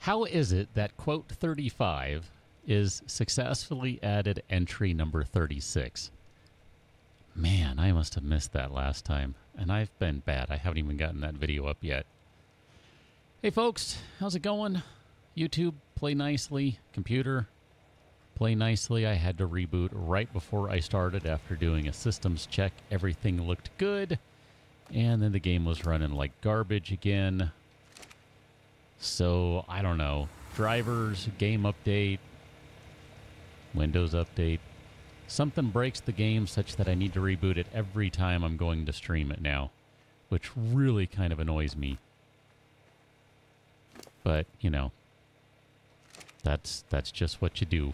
How is it that quote 35 is successfully added entry number 36? Man, I must have missed that last time. And I've been bad. I haven't even gotten that video up yet. Hey folks, how's it going? YouTube, play nicely. Computer, play nicely. I had to reboot right before I started after doing a systems check. Everything looked good. And then the game was running like garbage again. So, I don't know. Drivers, game update, Windows update. Something breaks the game such that I need to reboot it every time I'm going to stream it now, which really kind of annoys me. But, you know, that's just what you do.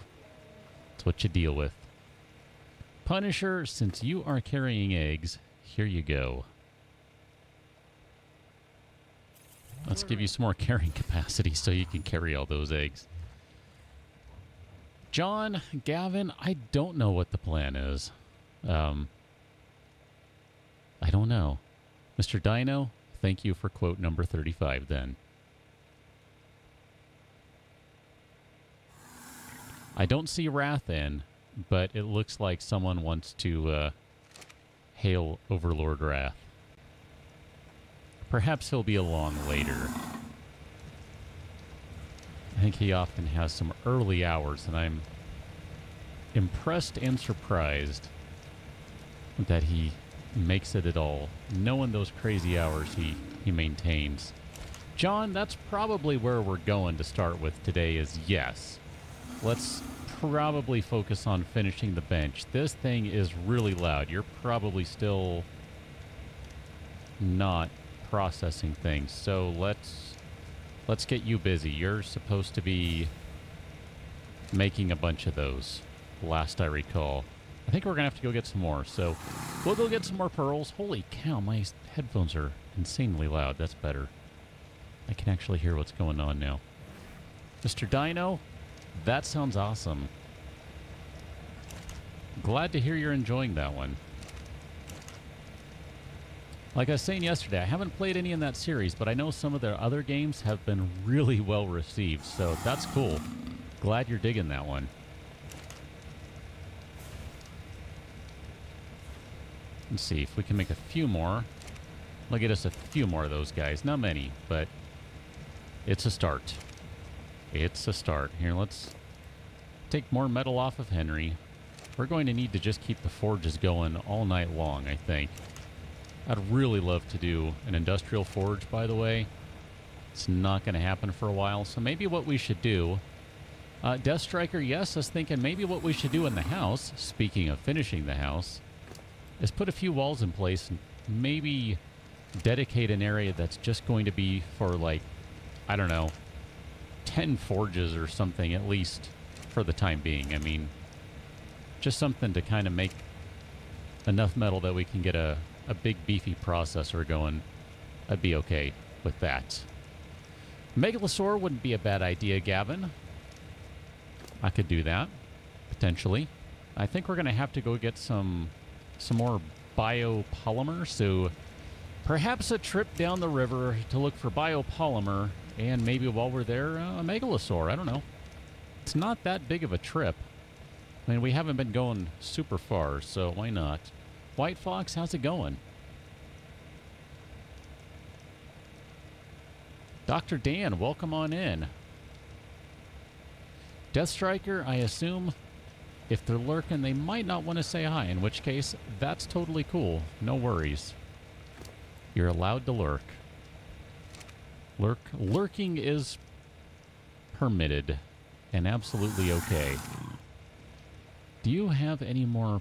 It's what you deal with. Punisher, since you are carrying eggs, here you go. Let's give you some more carrying capacity so you can carry all those eggs. John, Gavin, I don't know what the plan is. I don't know. Mr. Dino, thank you for quote number 35 then. I don't see Wrath in, but it looks like someone wants to hail Overlord Wrath. Perhaps he'll be along later. I think he often has some early hours, and I'm impressed and surprised that he makes it at all, knowing those crazy hours he maintains. John, that's probably where we're going to start with today is yes. Let's probably focus on finishing the bench. This thing is really loud. You're probably still not processing things, so let's get you busy. You're supposed to be making a bunch of those, last I recall. I think we're gonna have to go get some more, so we'll go get some more pearls. Holy cow, my headphones are insanely loud. That's better. I can actually hear what's going on now. Mr. Dino, that sounds awesome. Glad to hear you're enjoying that one. Like I was saying yesterday, I haven't played any in that series, but I know some of their other games have been really well received, so that's cool. Glad you're digging that one. Let's see if we can make a few more. We'll get us a few more of those guys. Not many, but it's a start. It's a start. Here, let's take more metal off of Henry. We're going to need to just keep the forges going all night long, I think. I'd really love to do an industrial forge, by the way. It's not going to happen for a while, so maybe what we should do... Death Striker, yes, I was thinking maybe what we should do in the house, speaking of finishing the house, is put a few walls in place and maybe dedicate an area that's just going to be for, like, I don't know, 10 forges or something, at least for the time being. I mean, just something to kind of make enough metal that we can get a big beefy processor going. I'd be okay with that. Megalosaur wouldn't be a bad idea, Gavin. I could do that, potentially. I think we're going to have to go get some more biopolymer, so perhaps a trip down the river to look for biopolymer, and maybe while we're there, a Megalosaur. I don't know. It's not that big of a trip. I mean, we haven't been going super far, so why not? White Fox, how's it going? Dr. Dan, welcome on in. Death Striker, I assume if they're lurking, they might not want to say hi, in which case, that's totally cool. No worries. You're allowed to lurk. Lurking is permitted and absolutely okay. Do you have any more...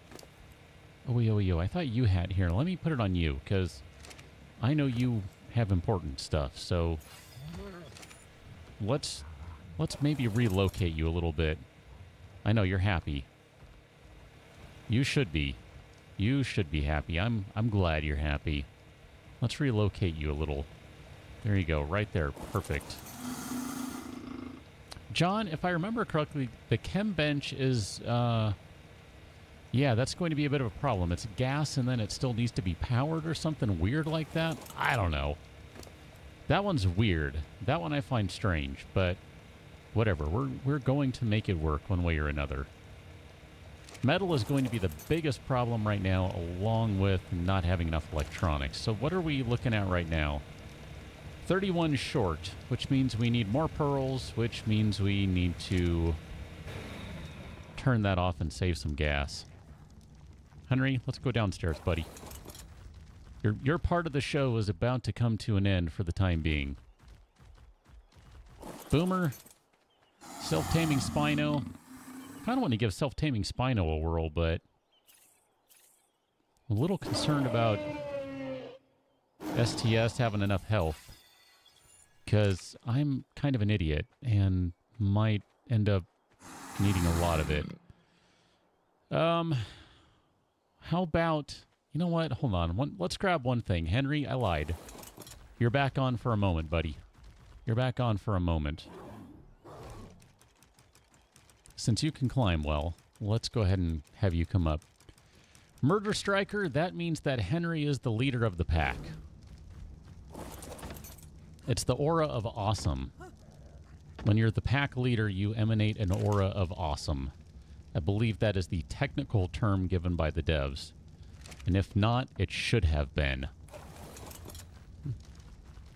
Oh, I thought you had... Here, let me put it on you, because I know you have important stuff, so let's maybe relocate you a little bit. I know you're happy. You should be. You should be happy. I'm glad you're happy. Let's relocate you a little. There you go, right there. Perfect. John, if I remember correctly, the chem bench is... yeah, that's going to be a bit of a problem. It's gas and then it still needs to be powered or something weird like that. I don't know. That one's weird. That one I find strange, but Whatever. We're going to make it work one way or another. Metal is going to be the biggest problem right now, along with not having enough electronics. So what are we looking at right now? 31 short, which means we need more pearls, which means we need to turn that off and save some gas. Henry, let's go downstairs, buddy. Your part of the show is about to come to an end for the time being. Boomer, self-taming Spino. Kind of want to give self-taming Spino a whirl, but I'm a little concerned about STS having enough health, because I'm kind of an idiot and might end up needing a lot of it. How about, you know what? Hold on. Let's grab one thing. Henry, I lied. You're back on for a moment, buddy. You're back on for a moment. Since you can climb well, let's go ahead and have you come up. Murder Striker, that means that Henry is the leader of the pack. It's the aura of awesome. When you're the pack leader, you emanate an aura of awesome. I believe that is the technical term given by the devs. And if not, it should have been.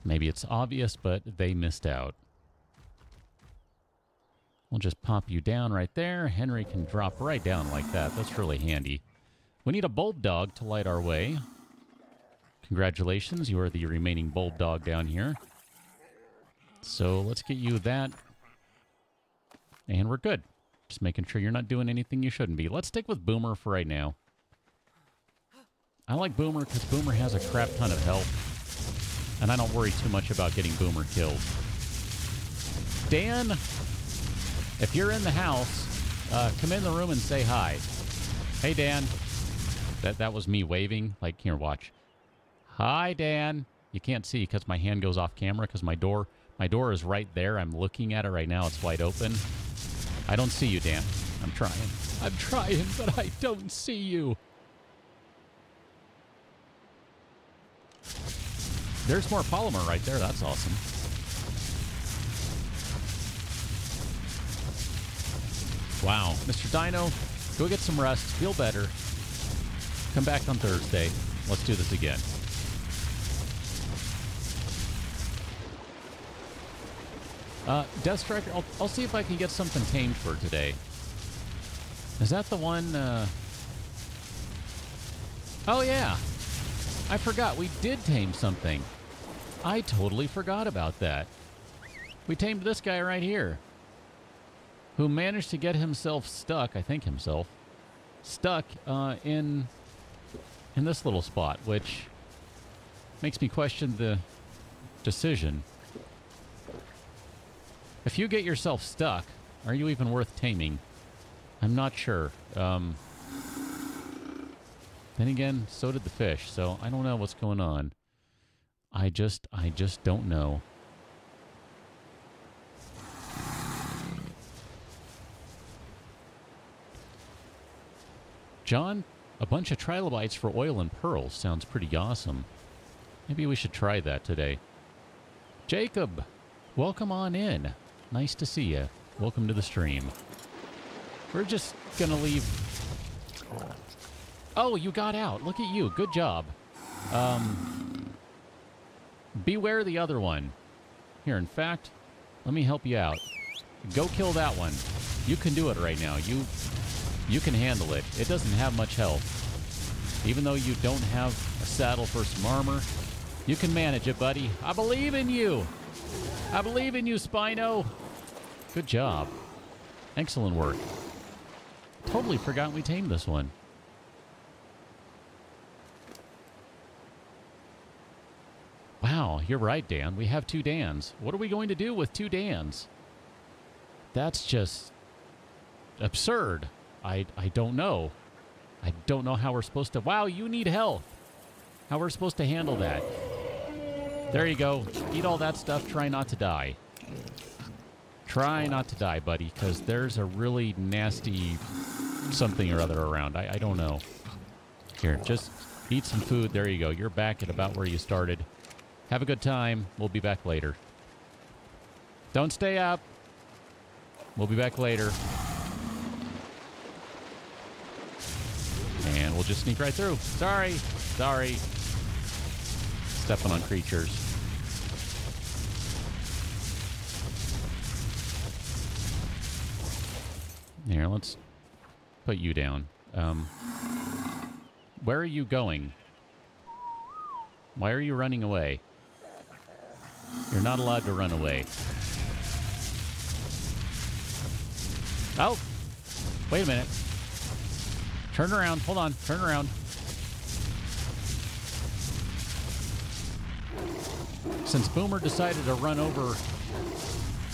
Maybe it's obvious, but they missed out. We'll just pop you down right there. Henry can drop right down like that. That's really handy. We need a bulb dog to light our way. Congratulations, you are the remaining bulb dog down here. So let's get you that. And we're good. Just making sure you're not doing anything you shouldn't be. Let's stick with Boomer for right now. I like Boomer because Boomer has a crap ton of health. And I don't worry too much about getting Boomer killed. Dan, if you're in the house, come in the room and say hi. Hey, Dan. That was me waving. Like, here, watch. Hi, Dan. You can't see because my hand goes off camera because my door is right there. I'm looking at it right now. It's wide open. I don't see you, Dan. I'm trying. I'm trying, but I don't see you. There's more polymer right there. That's awesome. Wow. Mr. Dino, go get some rest. Feel better. Come back on Thursday. Let's do this again. Death Striker, I'll see if I can get something tamed for today. Is that the one? Oh, yeah. I forgot. We did tame something. I totally forgot about that. We tamed this guy right here, who managed to get himself stuck, I think himself, stuck in this little spot, which makes me question the decision. If you get yourself stuck, are you even worth taming? I'm not sure. Then again, so did the fish, so I don't know what's going on. I just don't know. John, a bunch of trilobites for oil and pearls sounds pretty awesome. Maybe we should try that today. Jacob, welcome on in. Nice to see you. Welcome to the stream. We're just gonna leave. Oh, you got out. Look at you. Good job. Beware the other one. Here, in fact, let me help you out. Go kill that one. You can do it right now. You can handle it. It doesn't have much health. Even though you don't have a saddle for some armor, you can manage it, buddy. I believe in you. I believe in you, Spino. Good job. Excellent work. Totally forgot we tamed this one. Wow, you're right, Dan. We have 2 Dans. What are we going to do with 2 Dans? That's just absurd. I don't know. I don't know how we're supposed to... Wow, you need health. How we're supposed to handle that. There you go. Eat all that stuff. Try not to die. Try not to die, buddy, because there's a really nasty something or other around. I don't know. Here, just eat some food. There you go. You're back at about where you started. Have a good time. We'll be back later. Don't stay up. We'll be back later. And we'll just sneak right through. Sorry. Sorry. Stepping on creatures. Here, let's put you down. Where are you going? Why are you running away? You're not allowed to run away. Oh! Wait a minute. Turn around. Hold on. Turn around. Since Boomer decided to run over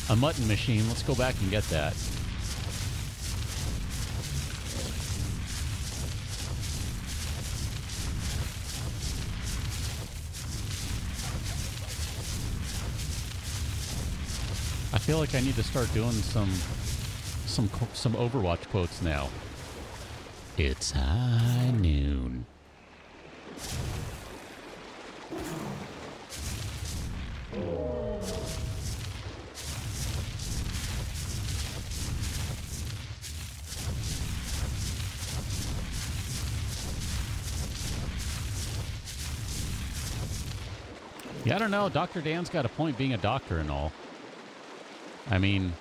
a mutton machine, let's go back and get that. I feel like I need to start doing some Overwatch quotes now. It's high noon. Yeah, I don't know. Dr. Dan's got a point being a doctor and all. I mean,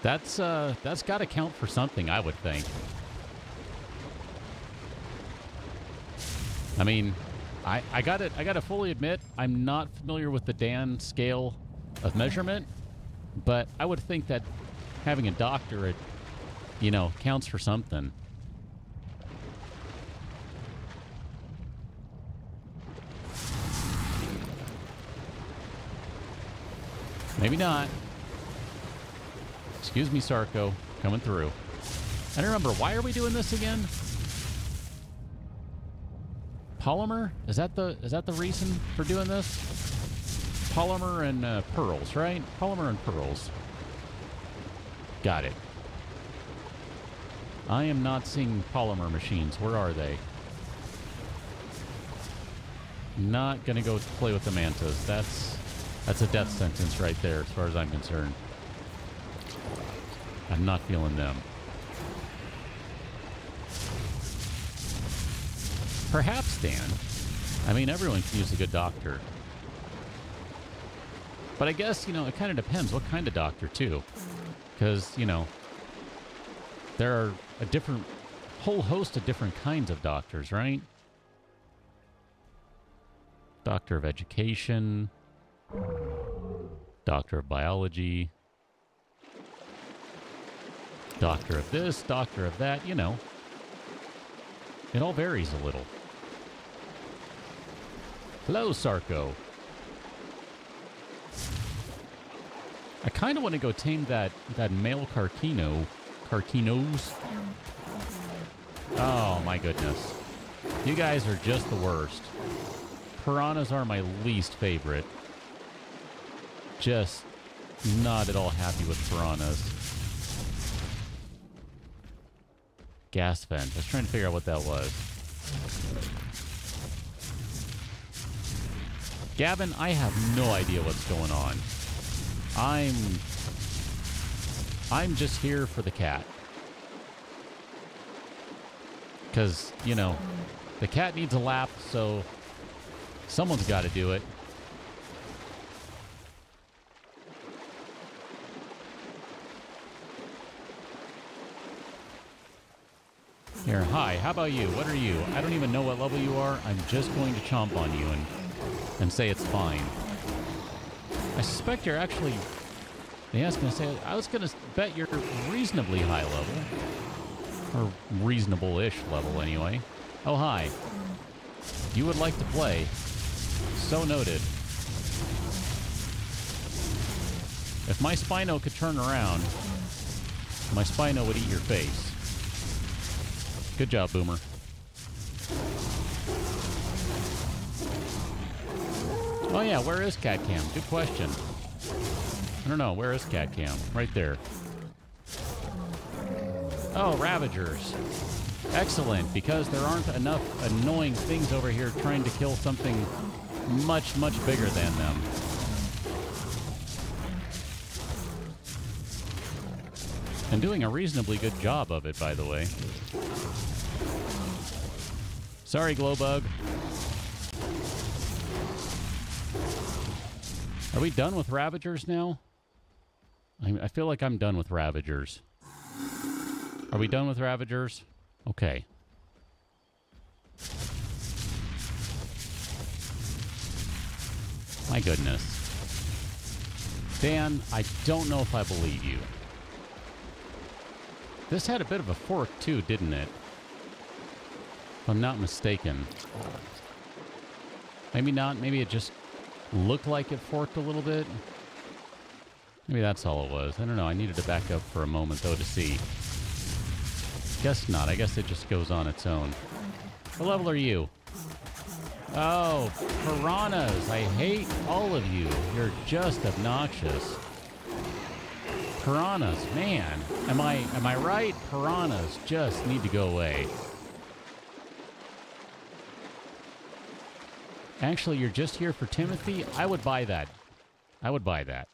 that's got to count for something, I would think. I mean, I gotta fully admit, I'm not familiar with the Dan scale of measurement, but I would think that having a doctorate, you know, counts for something. Maybe not. Excuse me, Sarko. Coming through. I don't remember. Why are we doing this again? Polymer? Is that the reason for doing this? Polymer and pearls, right? Polymer and pearls. Got it. I am not seeing polymer machines. Where are they? Not gonna go play with the mantas. That's a death sentence right there, as far as I'm concerned. I'm not feeling them. Perhaps, Dan. I mean, everyone can use a good doctor. But I guess, you know, it kind of depends what kind of doctor, too. Because, you know, there are a whole host of different kinds of doctors, right? Doctor of Education, Doctor of Biology, Doctor of this, Doctor of that, you know. It all varies a little. Hello, Sarko. I kind of want to go tame that male Carcinos. Oh, my goodness. You guys are just the worst. Piranhas are my least favorite. Just not at all happy with piranhas. Gas vent. I was trying to figure out what that was. Gavin, I have no idea what's going on. I'm just here for the cat. Because, you know, the cat needs a lap, so someone's got to do it. Here, hi, how about you? What are you? I don't even know what level you are. I'm just going to chomp on you and say it's fine. I suspect you're actually... Yeah, I was going to bet you're reasonably high level. Or reasonable-ish level, anyway. Oh, hi. You would like to play. So noted. If my Spino could turn around, my Spino would eat your face. Good job, Boomer. Oh yeah, where is Cat Cam? Good question. I don't know, where is Cat Cam? Right there. Oh, Ravagers. Excellent, because there aren't enough annoying things over here trying to kill something much, much bigger than them. And doing a reasonably good job of it, by the way. Sorry, Glowbug. Are we done with Ravagers now? I feel like I'm done with Ravagers. Are we done with Ravagers? Okay. My goodness. Dan, I don't know if I believe you. This had a bit of a fork too, didn't it? If I'm not mistaken. Maybe not. Maybe it just looked like it forked a little bit. Maybe that's all it was. I don't know. I needed to back up for a moment, though, to see. Guess not. I guess it just goes on its own. What level are you? Oh, piranhas. I hate all of you. You're just obnoxious. Piranhas, man. Am I right? Piranhas just need to go away. Actually, you're just here for Timothy? I would buy that. I would buy that.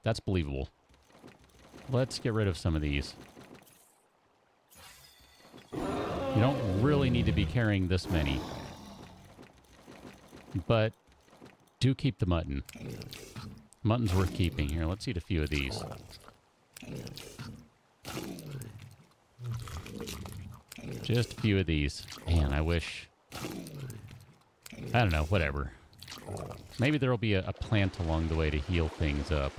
That's believable. Let's get rid of some of these. You don't really need to be carrying this many. But do keep the mutton. Mutton's worth keeping. Here, let's eat a few of these. Just a few of these. Man, I wish... I don't know, whatever. Maybe there'll be a plant along the way to heal things up.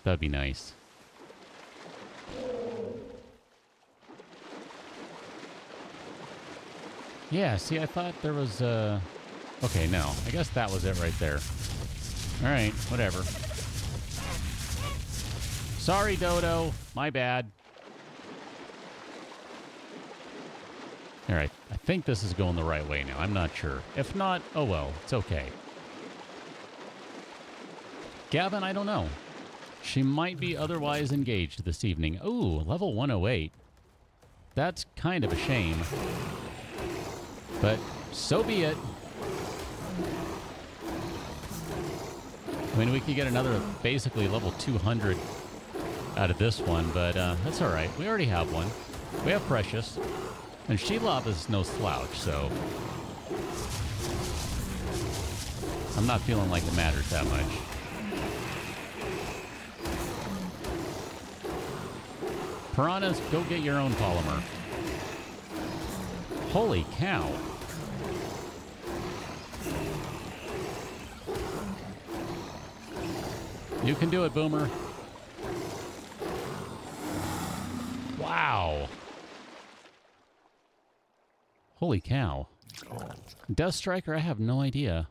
That'd be nice. Yeah, see, I thought there was, okay, no. I guess that was it right there. Alright, whatever. Sorry, Dodo. My bad. Alright, I think this is going the right way now. I'm not sure. If not, oh well, it's okay. Gavin, I don't know. She might be otherwise engaged this evening. Ooh, level 108. That's kind of a shame. But so be it. I mean, we could get another basically level 200 out of this one, but that's all right. We already have one. We have Precious. And Shelob is no slouch, so... I'm not feeling like it matters that much. Piranhas, go get your own polymer. Holy cow. You can do it, Boomer. Wow. Holy cow. Death Striker, I have no idea.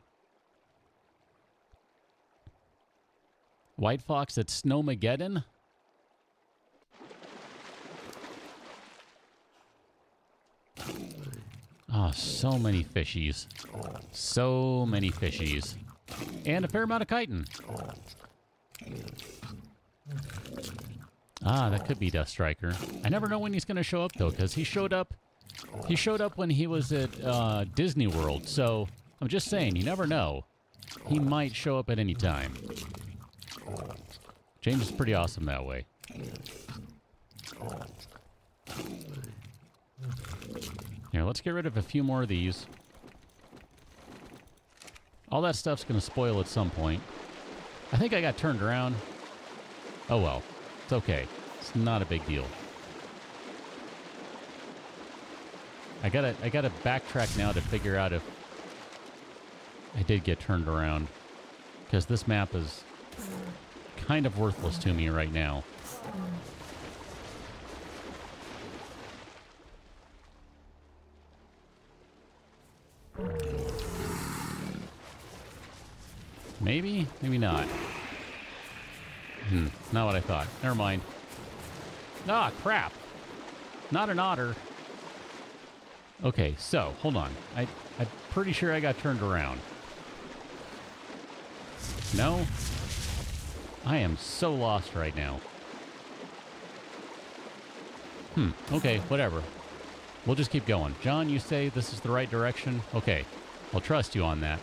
White Fox at Snowmageddon? Oh, so many fishies. So many fishies. And a fair amount of chitin. Ah, that could be Death Striker. I never know when he's going to show up, though, because he showed up when he was at Disney World, so I'm just saying, you never know. He might show up at any time. James is pretty awesome that way. Here, let's get rid of a few more of these. All that stuff's going to spoil at some point. I think I got turned around. Oh well, it's okay. It's not a big deal. I gotta backtrack now to figure out if I did get turned around, because this map is kind of worthless to me right now. Maybe? Maybe not. Not what I thought. Never mind. Ah, crap. Not an otter. Okay, so, hold on. I'm pretty sure I got turned around. No? I am so lost right now. Okay, whatever. We'll just keep going. John, you say this is the right direction? Okay, I'll trust you on that.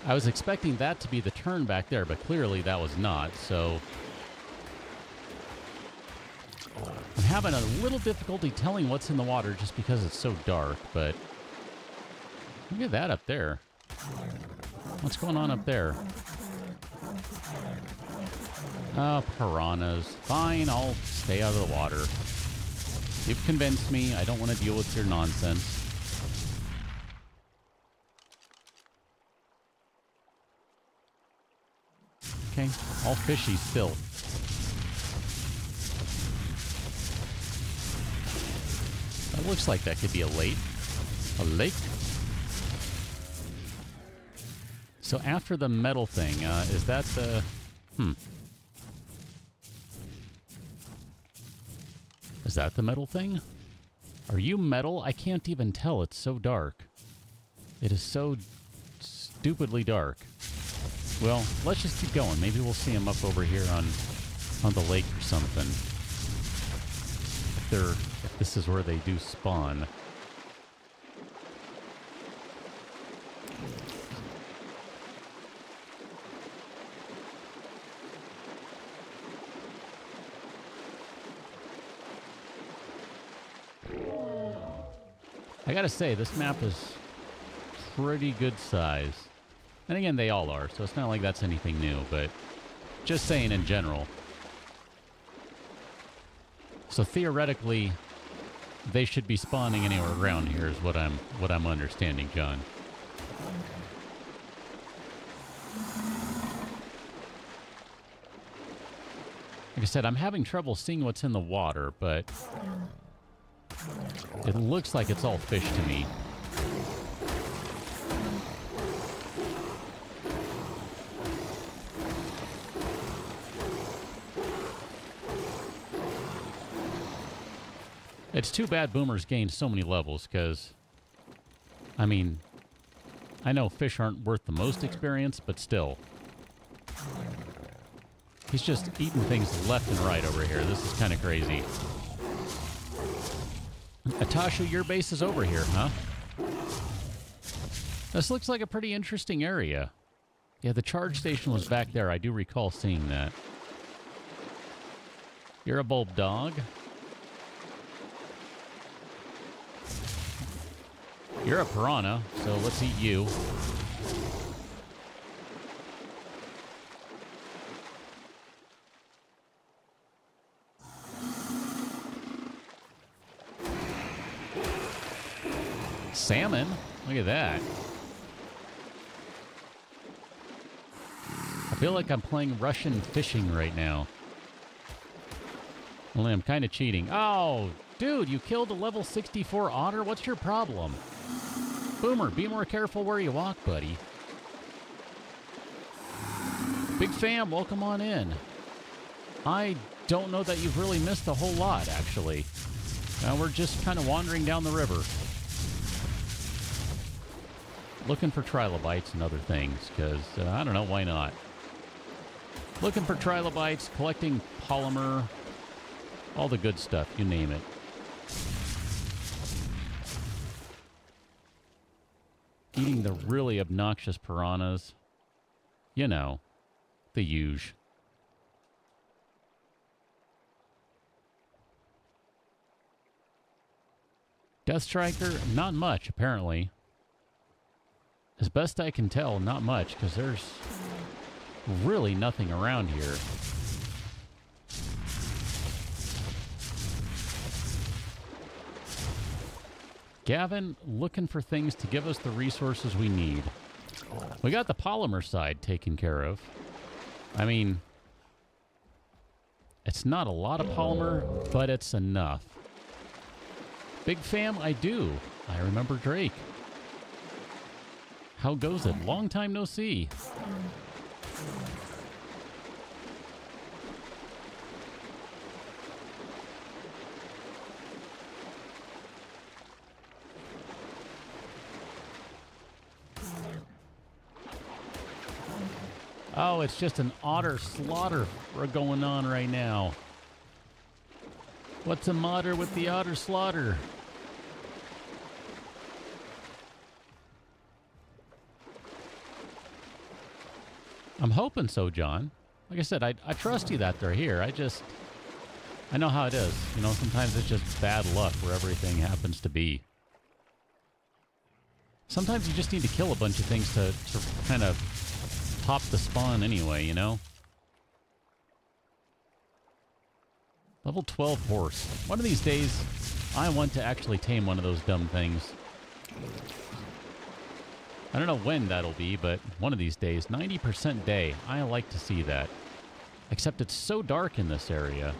I was expecting that to be the turn back there, but clearly that was not, so I'm having a little difficulty telling what's in the water just because it's so dark, but look at that up there. What's going on up there? Oh, piranhas. Fine, I'll stay out of the water. You've convinced me. I don't want to deal with your nonsense. Okay, all fishy still. That looks like that could be a lake. A lake? So after the metal thing, is that the... Is that the metal thing? Are you metal? I can't even tell. It's so dark. It is so stupidly dark. Well, let's just keep going. Maybe we'll see them up over here on the lake or something. If this is where they do spawn. I gotta say, this map is pretty good size. And again, they all are, so it's not like that's anything new, but just saying in general. So theoretically, they should be spawning anywhere around here is what I'm understanding, John. Like I said, I'm having trouble seeing what's in the water, but it looks like it's all fish to me. It's too bad Boomer's gained so many levels, because, I mean, I know fish aren't worth the most experience, but still. He's just eating things left and right over here. This is kind of crazy. Atasha, your base is over here, huh? This looks like a pretty interesting area. Yeah, the charge station was back there. I do recall seeing that. You're a bulb dog. You're a piranha, so let's eat you. Salmon? Look at that. I feel like I'm playing Russian fishing right now. Only I'm kind of cheating. Oh, dude, you killed a level 64 otter? What's your problem? Boomer, be more careful where you walk, buddy. Big fam, welcome on in. I don't know that you've really missed a whole lot, actually. We're just kind of wandering down the river. Looking for trilobites and other things, because, I don't know, why not? Looking for trilobites, collecting polymer, all the good stuff, you name it. Eating the really obnoxious piranhas. You know, the huge. Death Striker, not much, apparently. As best I can tell, not much, because there's really nothing around here. Gavin, looking for things to give us the resources we need. We got the polymer side taken care of. I mean, it's not a lot of polymer, but it's enough. Big fam, I do. I remember Drake. How goes it? Long time no see. Oh, it's just an otter slaughter going on right now. What's the matter with the otter slaughter? I'm hoping so, John. Like I said, I trust you that they're here. I know how it is. You know, sometimes it's just bad luck where everything happens to be. Sometimes you just need to kill a bunch of things to kind of pop the spawn anyway, you know? Level 12 horse. One of these days, I want to actually tame one of those dumb things. I don't know when that'll be, but one of these days. 90% day. I like to see that. Except it's so dark in this area.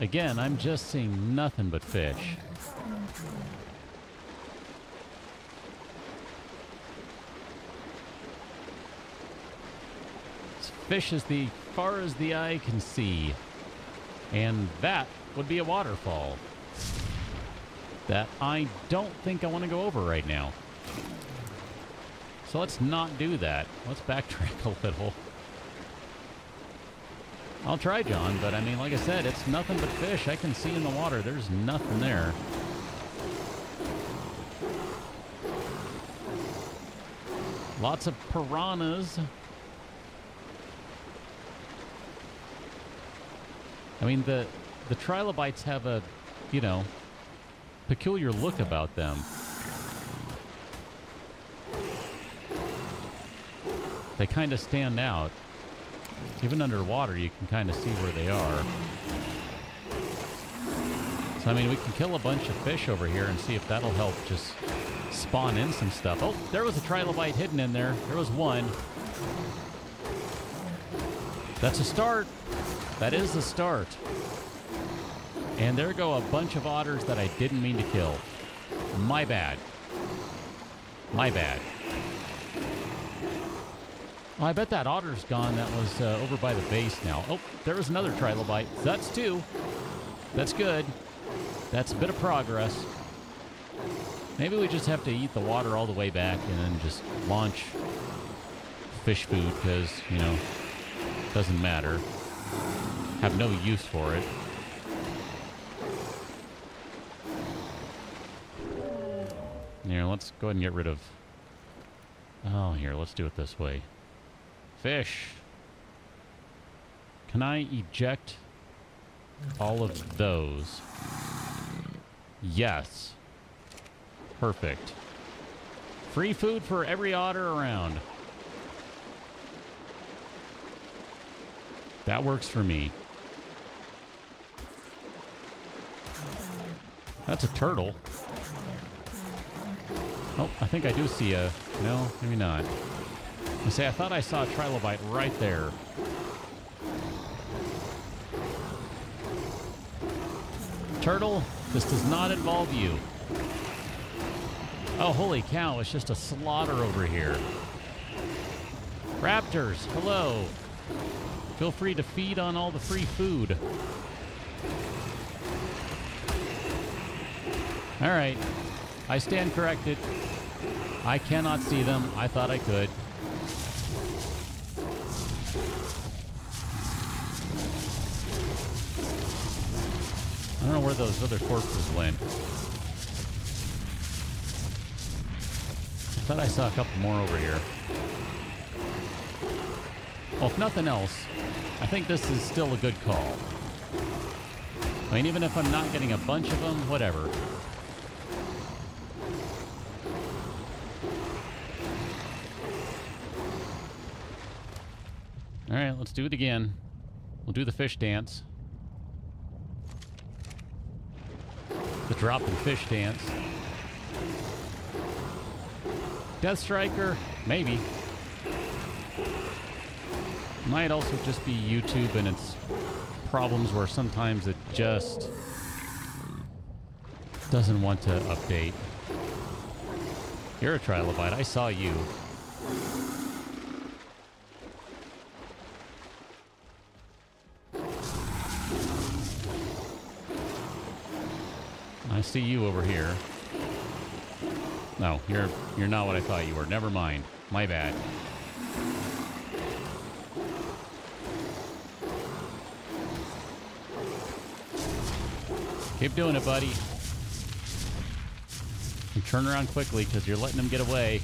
Again, I'm just seeing nothing but fish. Fish as far as the eye can see. And that would be a waterfall that I don't think I want to go over right now. So let's not do that. Let's backtrack a little. I'll try, John, but I mean, like I said, it's nothing but fish. I can see in the water. There's nothing there. Lots of piranhas. I mean, the trilobites have a, you know, peculiar look about them. They kind of stand out. Even underwater, you can kind of see where they are. So, I mean, we can kill a bunch of fish over here and see if that'll help just spawn in some stuff. Oh, there was a trilobite hidden in there. There was one. That's a start. That is the start. And there go a bunch of otters that I didn't mean to kill. My bad. My bad. Well, I bet that otter's gone. That was over by the base now. Oh, there was another trilobite. That's two. That's good. That's a bit of progress. Maybe we just have to eat the water all the way back and then just launch fish food because, you know, it doesn't matter. Have no use for it. Here, let's go ahead and get rid of... Oh, here, let's do it this way. Fish. Can I eject all of those? Yes. Perfect. Free food for every otter around. That works for me. That's a turtle. Oh, I think I do see a... No, maybe not. I say, I thought I saw a trilobite right there. Turtle, this does not involve you. Oh, holy cow, it's just a slaughter over here. Raptors, hello. Feel free to feed on all the free food. All right. I stand corrected. I cannot see them. I thought I could. I don't know where those other corpses went. I thought I saw a couple more over here. Well, if nothing else, I think this is still a good call. I mean, even if I'm not getting a bunch of them, whatever. All right, let's do it again. We'll do the fish dance. The drop and fish dance. Death Striker? Maybe. Might also just be YouTube and its problems where sometimes it just doesn't want to update. You're a trilobite. I saw you. I see you over here. No, you're not what I thought you were. Never mind. My bad. Keep doing it, buddy. And turn around quickly because you're letting them get away.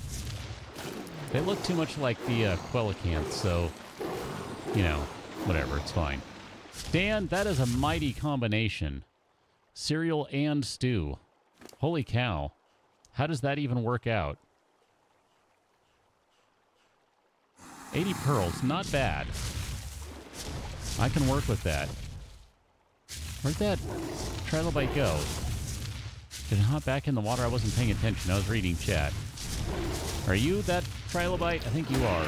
They look too much like the coelacanths, so, you know, whatever, it's fine. Dan, that is a mighty combination. Cereal and stew. Holy cow. How does that even work out? 80 pearls, not bad. I can work with that. Where'd that trilobite go? Did it hop back in the water? I wasn't paying attention. I was reading chat. Are you that trilobite? I think you are.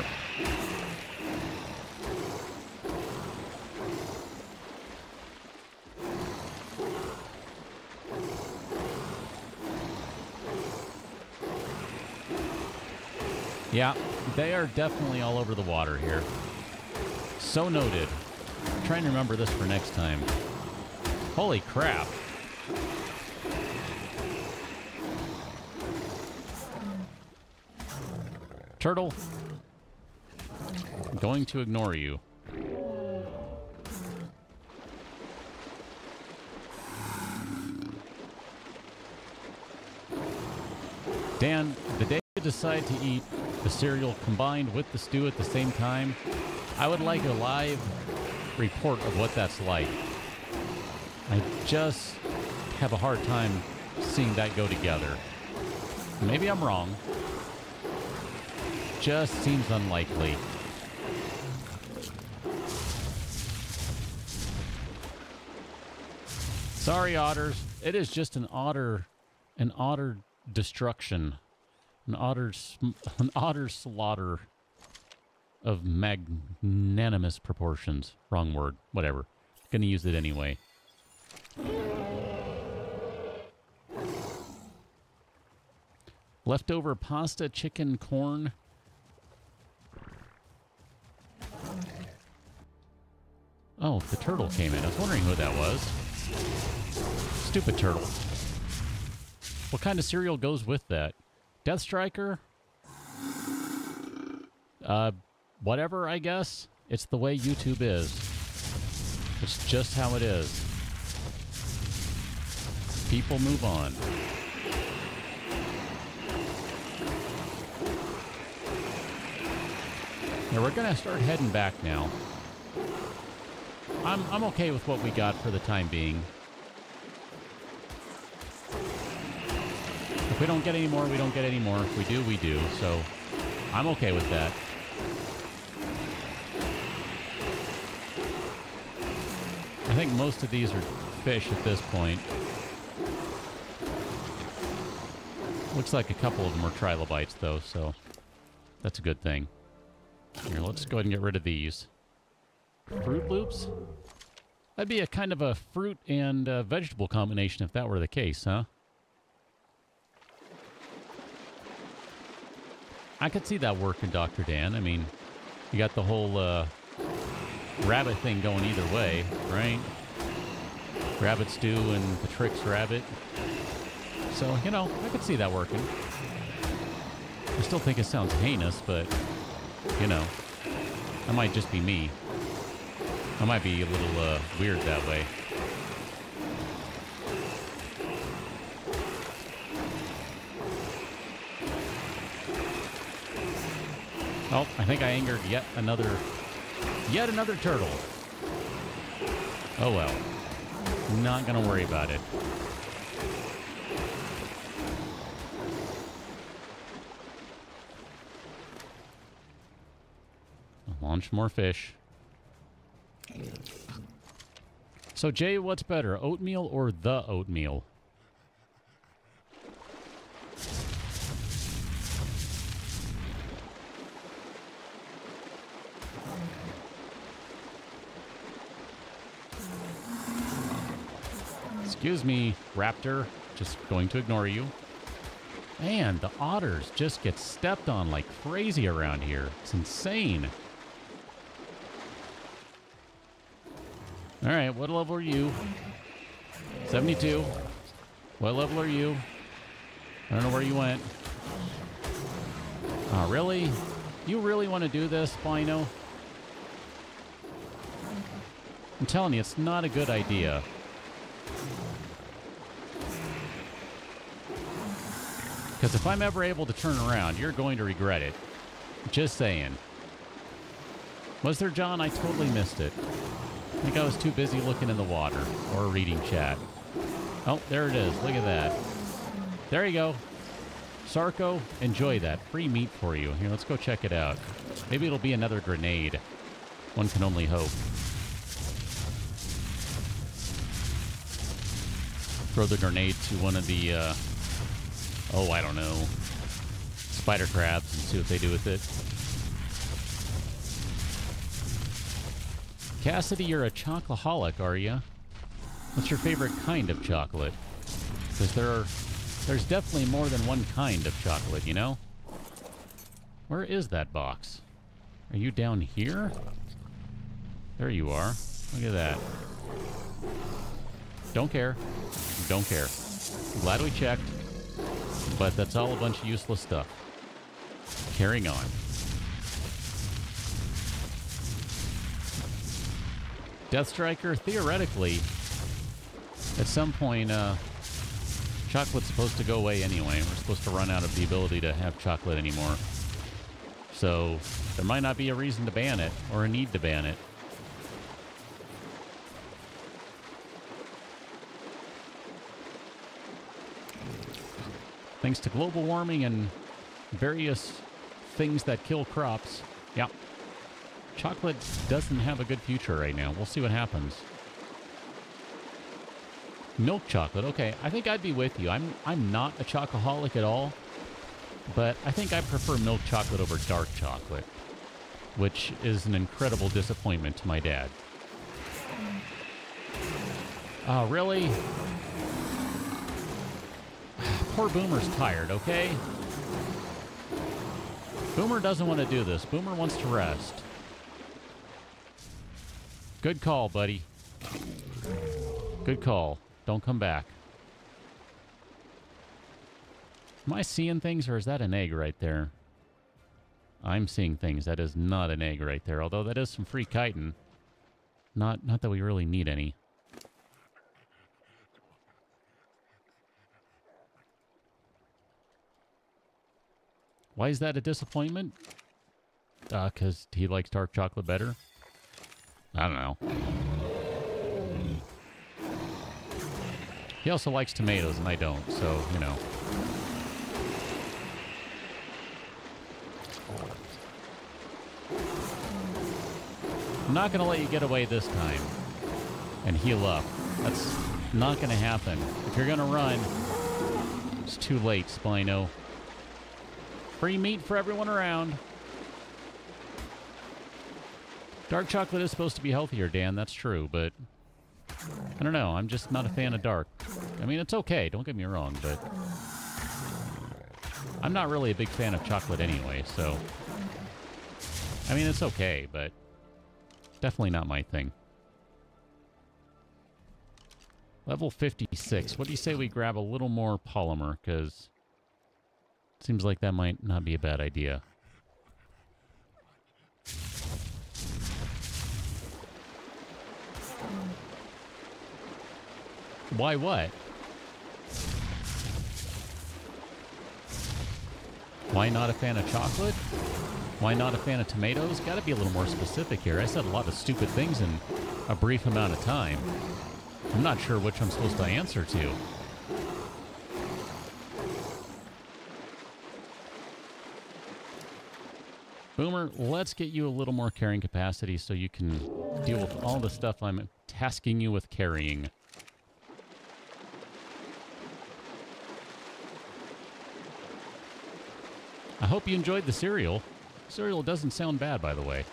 Yeah, they are definitely all over the water here. So noted. I'm trying to remember this for next time. Holy crap. Turtle. I'm going to ignore you. Dan, the day you decide to eat the cereal combined with the stew at the same time, I would like a live report of what that's like. I just have a hard time seeing that go together. Maybe I'm wrong. Just seems unlikely. Sorry, otters. It is just an otter destruction. An otter slaughter of magnanimous proportions. Wrong word. Whatever. Gonna use it anyway. Leftover pasta, chicken, corn. Oh, the turtle came in. I was wondering who that was. Stupid turtle. What kind of cereal goes with that? Death Striker? Whatever, I guess. It's the way YouTube is. It's just how it is. People move on. Yeah, we're gonna start heading back now. I'm okay with what we got for the time being. If we don't get any more, we don't get any more. If we do, we do. So I'm okay with that. I think most of these are fish at this point. Looks like a couple of them are trilobites, though, so that's a good thing. Here, let's go ahead and get rid of these. Fruit Loops? That'd be a kind of a fruit and vegetable combination if that were the case, huh? I could see that working, Dr. Dan. I mean, you got the whole rabbit thing going either way, right? Rabbit stew and the Trix rabbit. So, you know, I could see that working. I still think it sounds heinous, but, you know, that might just be me. I might be a little weird that way. Oh, I think I angered yet another turtle. Oh well. Not gonna worry about it. Launch more fish. So, Jay, what's better, oatmeal or the oatmeal? Excuse me, raptor. Just going to ignore you. Man, the otters just get stepped on like crazy around here. It's insane. All right, what level are you? 72. What level are you? I don't know where you went. Oh, really? You really want to do this, Bino? I'm telling you, it's not a good idea. Because if I'm ever able to turn around, you're going to regret it. Just saying. Was there, John? I totally missed it. I think I was too busy looking in the water or reading chat. Oh, there it is. Look at that. There you go. Sarko, enjoy that. Free meat for you. Here, let's go check it out. Maybe it'll be another grenade. One can only hope. Throw the grenade to one of the, oh, I don't know, spider crabs and see what they do with it. Cassidy, you're a chocoholic, are you? What's your favorite kind of chocolate? Because there's definitely more than one kind of chocolate, you know? Where is that box? Are you down here? There you are. Look at that. Don't care. Don't care. Glad we checked. But that's all a bunch of useless stuff. Carrying on. Death Striker, theoretically, at some point, chocolate's supposed to go away anyway. We're supposed to run out of the ability to have chocolate anymore. So, there might not be a reason to ban it, or a need to ban it. Thanks to global warming and various things that kill crops. Yep. Chocolate doesn't have a good future right now. We'll see what happens. Milk chocolate. Okay, I think I'd be with you. I'm not a chocoholic at all, but I think I prefer milk chocolate over dark chocolate, which is an incredible disappointment to my dad. Oh, really? Poor Boomer's tired, okay? Boomer doesn't want to do this. Boomer wants to rest. Good call, buddy. Good call. Don't come back. Am I seeing things, or is that an egg right there? I'm seeing things. That is not an egg right there, although that is some free chitin. Not that we really need any. Why is that a disappointment? 'Cause he likes dark chocolate better? I don't know. He also likes tomatoes, and I don't, so, you know. I'm not going to let you get away this time and heal up. That's not going to happen. If you're going to run, it's too late, Spino. Free meat for everyone around. Dark chocolate is supposed to be healthier, Dan. That's true, but I don't know. I'm just not a fan of dark. I mean, it's okay. Don't get me wrong, but I'm not really a big fan of chocolate anyway, so I mean, it's okay, but definitely not my thing. Level 56. What do you say we grab a little more polymer? Because it seems like that might not be a bad idea. Why what? Why not a fan of chocolate? Why not a fan of tomatoes? Gotta be a little more specific here. I said a lot of stupid things in a brief amount of time. I'm not sure which I'm supposed to answer to. Boomer, let's get you a little more carrying capacity so you can deal with all the stuff I'm tasking you with carrying. I hope you enjoyed the cereal. Cereal doesn't sound bad, by the way.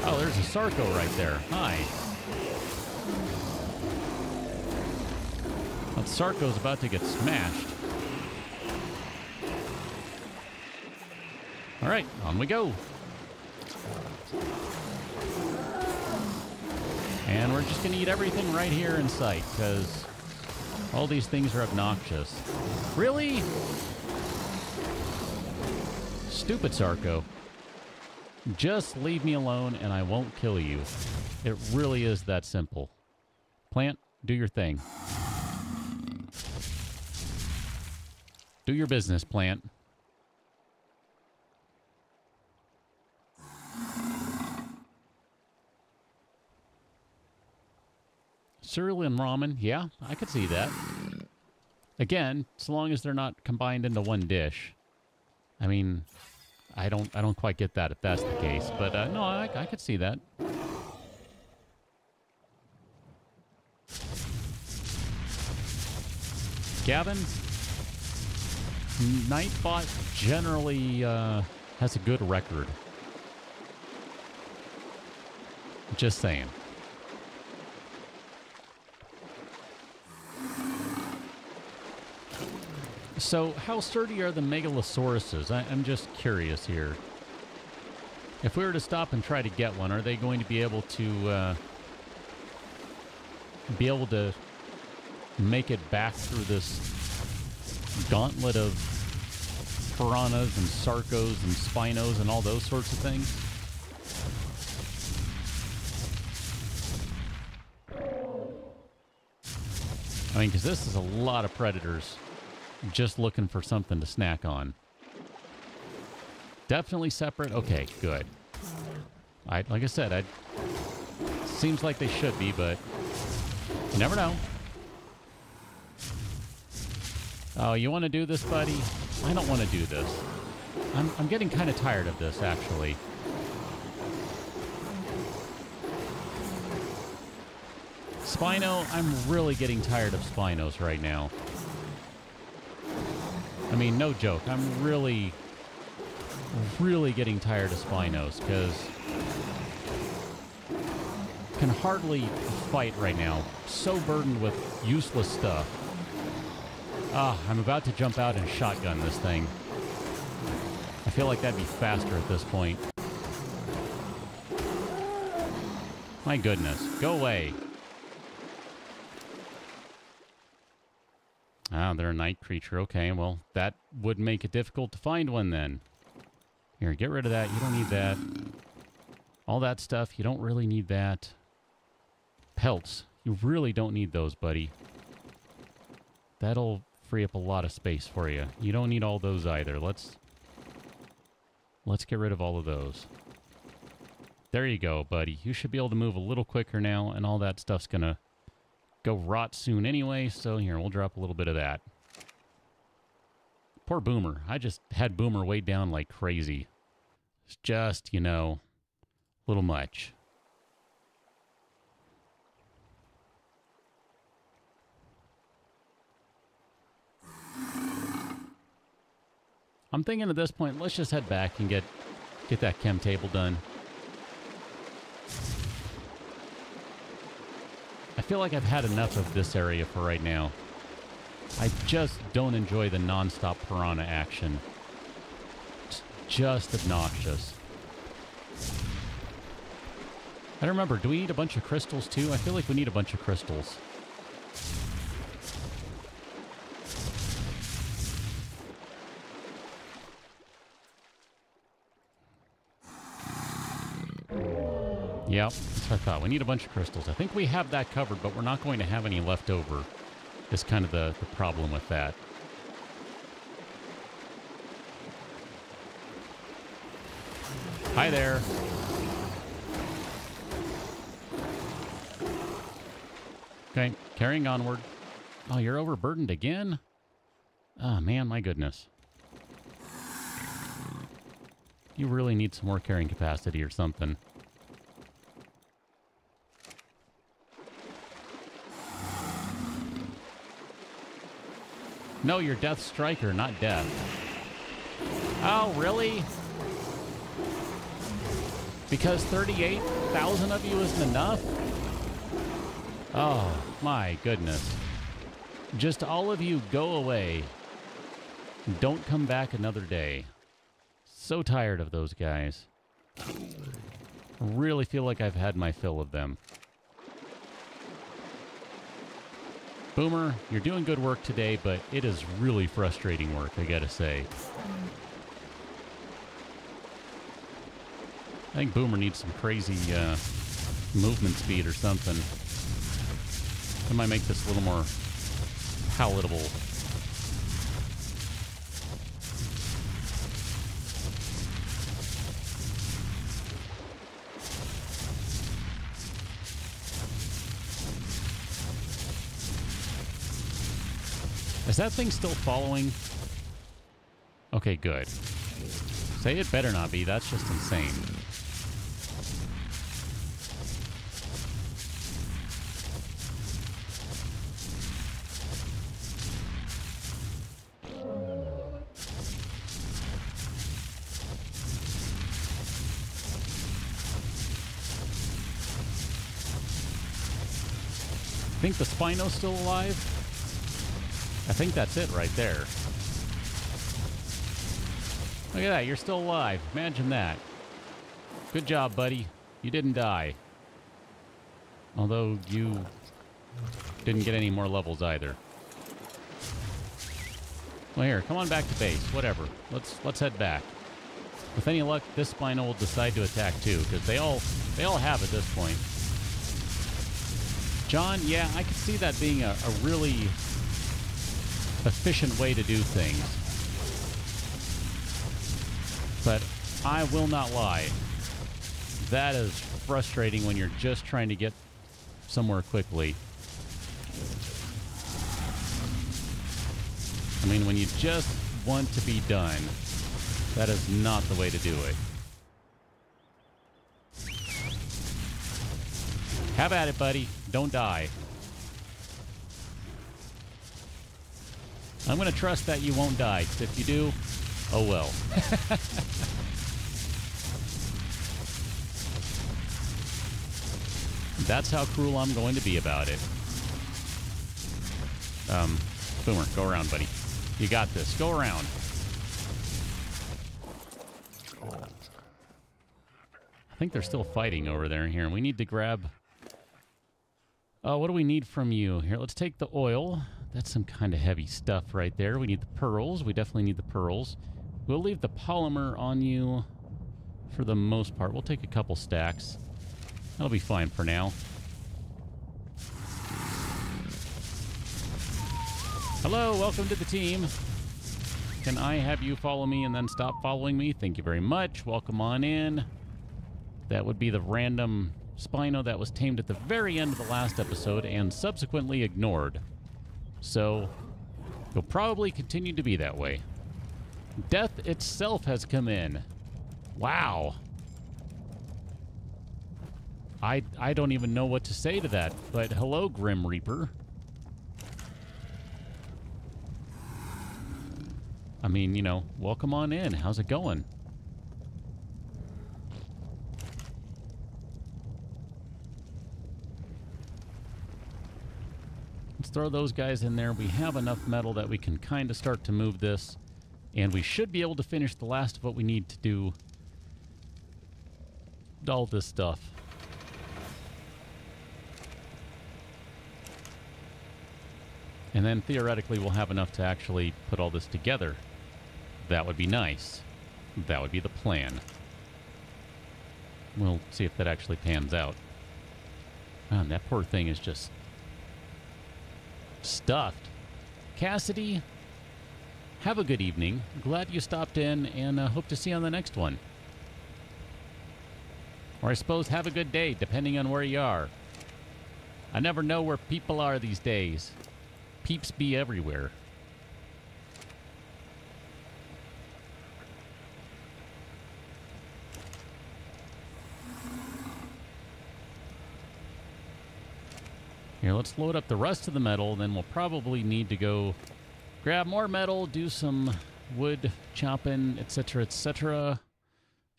Oh, there's a Sarko right there. Hi. That Sarko's about to get smashed. All right, on we go. And we're just going to eat everything right here in sight, because all these things are obnoxious. Really? Stupid Sarko. Just leave me alone and I won't kill you. It really is that simple. Plant, do your thing. Do your business, plant. Cereal and ramen, yeah, I could see that. Again, so long as they're not combined into one dish. I mean, I don't quite get that if that's the case, but no, I could see that. Gavin, Nightbot generally has a good record. Just saying. So, how sturdy are the megalosauruses? I'm just curious here. If we were to stop and try to get one, are they going to be able to make it back through this gauntlet of piranhas and sarcos and spinos and all those sorts of things? I mean, because this is a lot of predators just looking for something to snack on. Definitely separate. Okay, good. Like I said, seems like they should be, but you never know. Oh, you want to do this, buddy? I don't want to do this. I'm getting kind of tired of this, actually. Spino, I'm really getting tired of Spinos right now. I mean, no joke. I'm really getting tired of Spinos because I can hardly fight right now. So burdened with useless stuff. Ah, I'm about to jump out and shotgun this thing. I feel like that'd be faster at this point. My goodness. Go away. Ah, they're a night creature. Okay, well, that would make it difficult to find one then. Here, get rid of that. You don't need that. All that stuff, you don't really need that. Pelts. You really don't need those, buddy. That'll free up a lot of space for you. You don't need all those either. Let's get rid of all of those. There you go, buddy. You should be able to move a little quicker now, and all that stuff's gonna go rot soon anyway, so here, we'll drop a little bit of that. Poor Boomer. I just had Boomer weighed down like crazy. It's just, you know, a little much. I'm thinking at this point, let's just head back and get that chem table done. I feel like I've had enough of this area for right now. I just don't enjoy the non-stop piranha action. It's just obnoxious. I don't remember, do we need a bunch of crystals too? I feel like we need a bunch of crystals. Yep, that's what I thought. We need a bunch of crystals. I think we have that covered, but we're not going to have any left over. Is kind of the problem with that. Hi there. Okay, carrying onward. Oh, you're overburdened again? Oh, man, my goodness. You really need some more carrying capacity or something. No, you're Death Striker, not Death. Oh, really? Because 38,000 of you isn't enough? Oh, my goodness. Just all of you go away. Don't come back another day. So tired of those guys. I really feel like I've had my fill of them. Boomer, you're doing good work today, but it is really frustrating work, I gotta say. I think Boomer needs some crazy movement speed or something. That might make this a little more palatable. Is that thing still following? Okay, good. Say it better not be. That's just insane. Think the Spino's still alive? I think that's it right there. Look at that, you're still alive. Imagine that. Good job, buddy. You didn't die. Although you didn't get any more levels either. Well, here, come on back to base. Whatever. Let's head back. With any luck, this Spino will decide to attack too, because they all have at this point. John, yeah, I could see that being a really efficient way to do things. But I will not lie. That is frustrating when you're just trying to get somewhere quickly. I mean, when you just want to be done, that is not the way to do it. Have at it, buddy. Don't die. I'm going to trust that you won't die, 'cause if you do, oh well. That's how cruel I'm going to be about it. Boomer, go around, buddy. You got this. Go around. I think they're still fighting over there. Here, we need to grab... what do we need from you? Here, let's take the oil. That's some kind of heavy stuff right there. We need the pearls. We definitely need the pearls. We'll leave the polymer on you for the most part. We'll take a couple stacks. That'll be fine for now. Hello, welcome to the team. Can I have you follow me and then stop following me? Thank you very much. Welcome on in. That would be the random Spino that was tamed at the very end of the last episode and subsequently ignored. So, it'll probably continue to be that way. Death itself has come in. Wow. I don't even know what to say to that, but hello, Grim Reaper. I mean, you know, welcome on in. How's it going? Let's throw those guys in there. We have enough metal that we can kind of start to move this. And we should be able to finish the last of what we need to do. All this stuff. And then theoretically we'll have enough to actually put all this together. That would be nice. That would be the plan. We'll see if that actually pans out. Man, that poor thing is just stuffed. Cassidy, have a good evening. Glad you stopped in, and hope to see you on the next one. Or I suppose have a good day, depending on where you are. I never know where people are these days. Peeps be everywhere. Here, let's load up the rest of the metal, then we'll probably need to go grab more metal, do some wood chopping, etc., etc.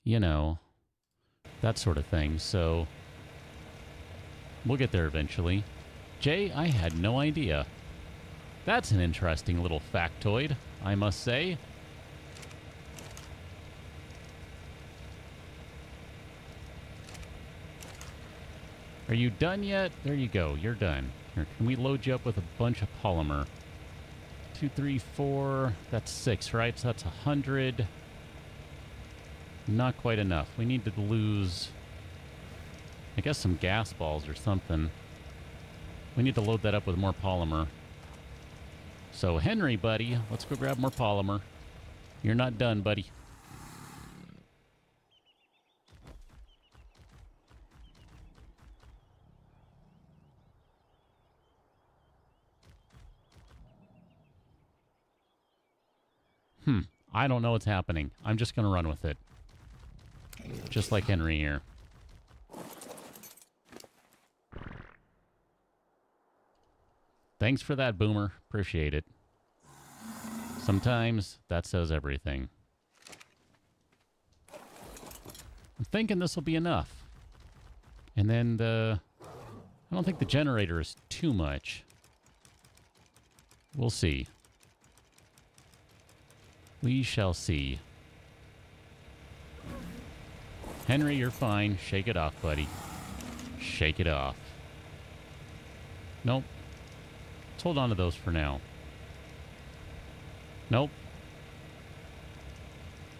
You know, that sort of thing. So, we'll get there eventually. Jay, I had no idea. That's an interesting little factoid, I must say. Are you done yet? There you go. You're done. Here, can we load you up with a bunch of polymer? 2, 3, 4. That's 6, right? So that's 100. Not quite enough. We need to lose, I guess, some gas balls or something. We need to load that up with more polymer. So, Henry, buddy, let's go grab more polymer. You're not done, buddy. I don't know what's happening. I'm just going to run with it. Just like Henry here. Thanks for that, Boomer. Appreciate it. Sometimes that says everything. I'm thinking this will be enough. And then I don't think the generator is too much. We'll see. We shall see. Henry, you're fine. Shake it off, buddy. Shake it off. Nope. Let's hold on to those for now. Nope.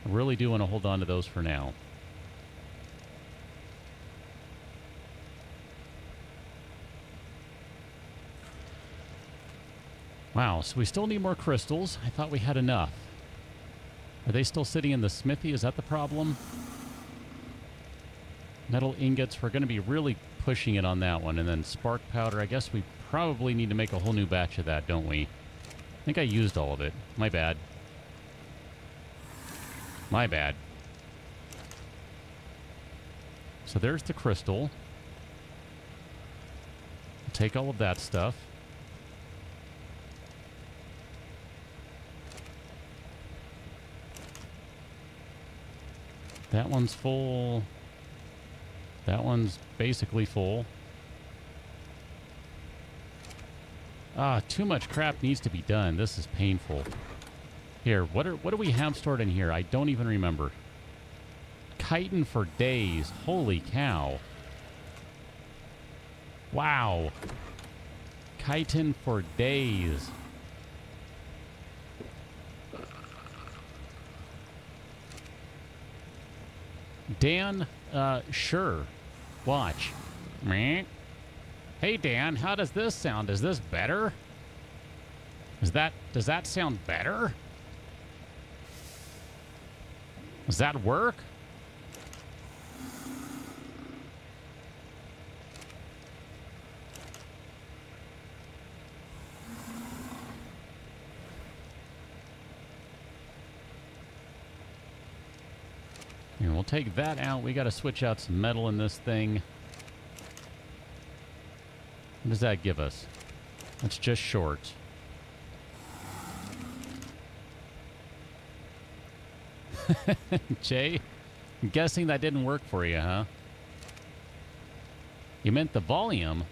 I really do want to hold on to those for now. Wow, so we still need more crystals. I thought we had enough. Are they still sitting in the smithy? Is that the problem? Metal ingots, we're going to be really pushing it on that one. And then spark powder, I guess we probably need to make a whole new batch of that, don't we? I think I used all of it. My bad. My bad. So there's the crystal. Take all of that stuff. That one's full. That one's basically full. Too much crap needs to be done. This is painful. Here, what do we have stored in here? I don't even remember. Chitin for days. Holy cow. Wow. Chitin for days. Dan, sure. Watch. Meh. Hey, Dan, how does this sound? Is this better? Does that sound better? Does that work? Here, we'll take that out. We got to switch out some metal in this thing. What does that give us? That's just short. Jay, I'm guessing that didn't work for you, huh? You meant the volume.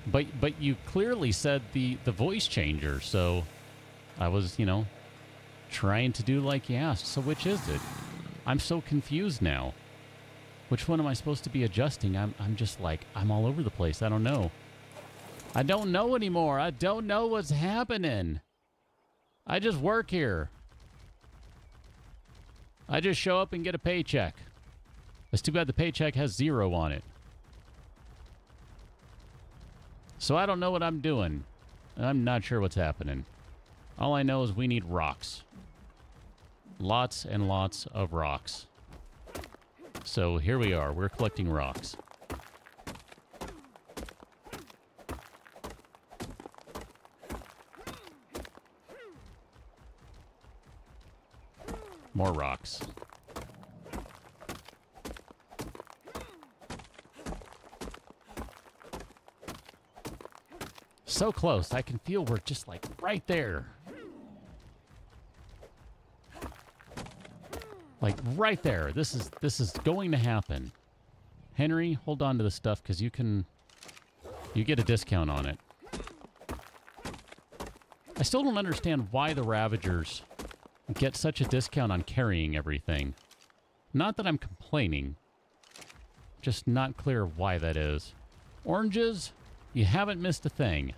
But you clearly said the voice changer, so I was, trying to do like you asked. So which is it? I'm so confused now. Which one am I supposed to be adjusting? I'm just like, I'm all over the place. I don't know. I don't know anymore. I don't know what's happening. I just work here. I just show up and get a paycheck. It's too bad the paycheck has 0 on it. So I don't know what I'm doing. I'm not sure what's happening. All I know is we need rocks. Lots and lots of rocks. So here we are. We're collecting rocks. More rocks. So close. I can feel we're just like right there. Like right there. This is going to happen. Henry, hold on to the stuff because you get a discount on it. I still don't understand why the Ravagers get such a discount on carrying everything. Not that I'm complaining. Just not clear why that is. Oranges, you haven't missed a thing.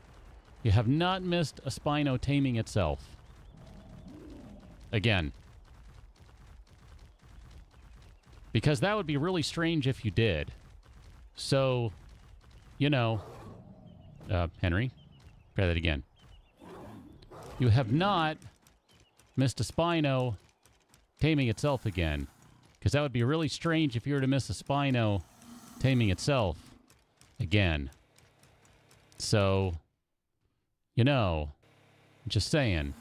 You have not missed a Spino taming itself. Again. Because that would be really strange if you did. So, Henry, try that again. You have not missed a Spino taming itself again. Because that would be really strange if you were to miss a Spino taming itself again. So, just saying.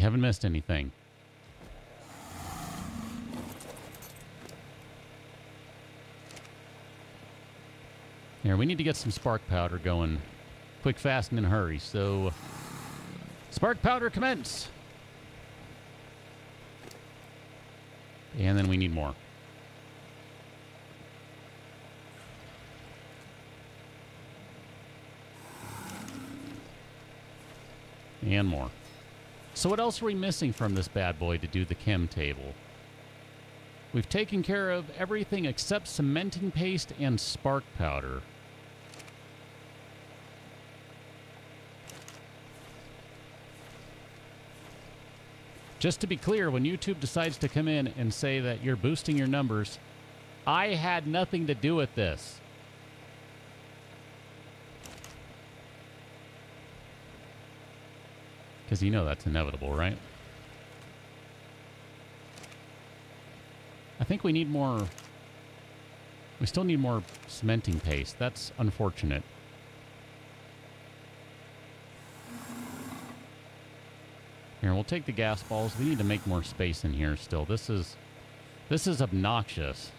You haven't missed anything. Here, we need to get some spark powder going quick, fast, and in a hurry. So, spark powder commence! And then we need more. And more. So what else are we missing from this bad boy to do the chem table? We've taken care of everything except cementing paste and spark powder. Just to be clear, when YouTube decides to come in and say that you're boosting your numbers, I had nothing to do with this. Because you know that's inevitable, right? I think we need more... We still need more cementing paste. That's unfortunate. Here, we'll take the gas balls. We need to make more space in here still. This is obnoxious.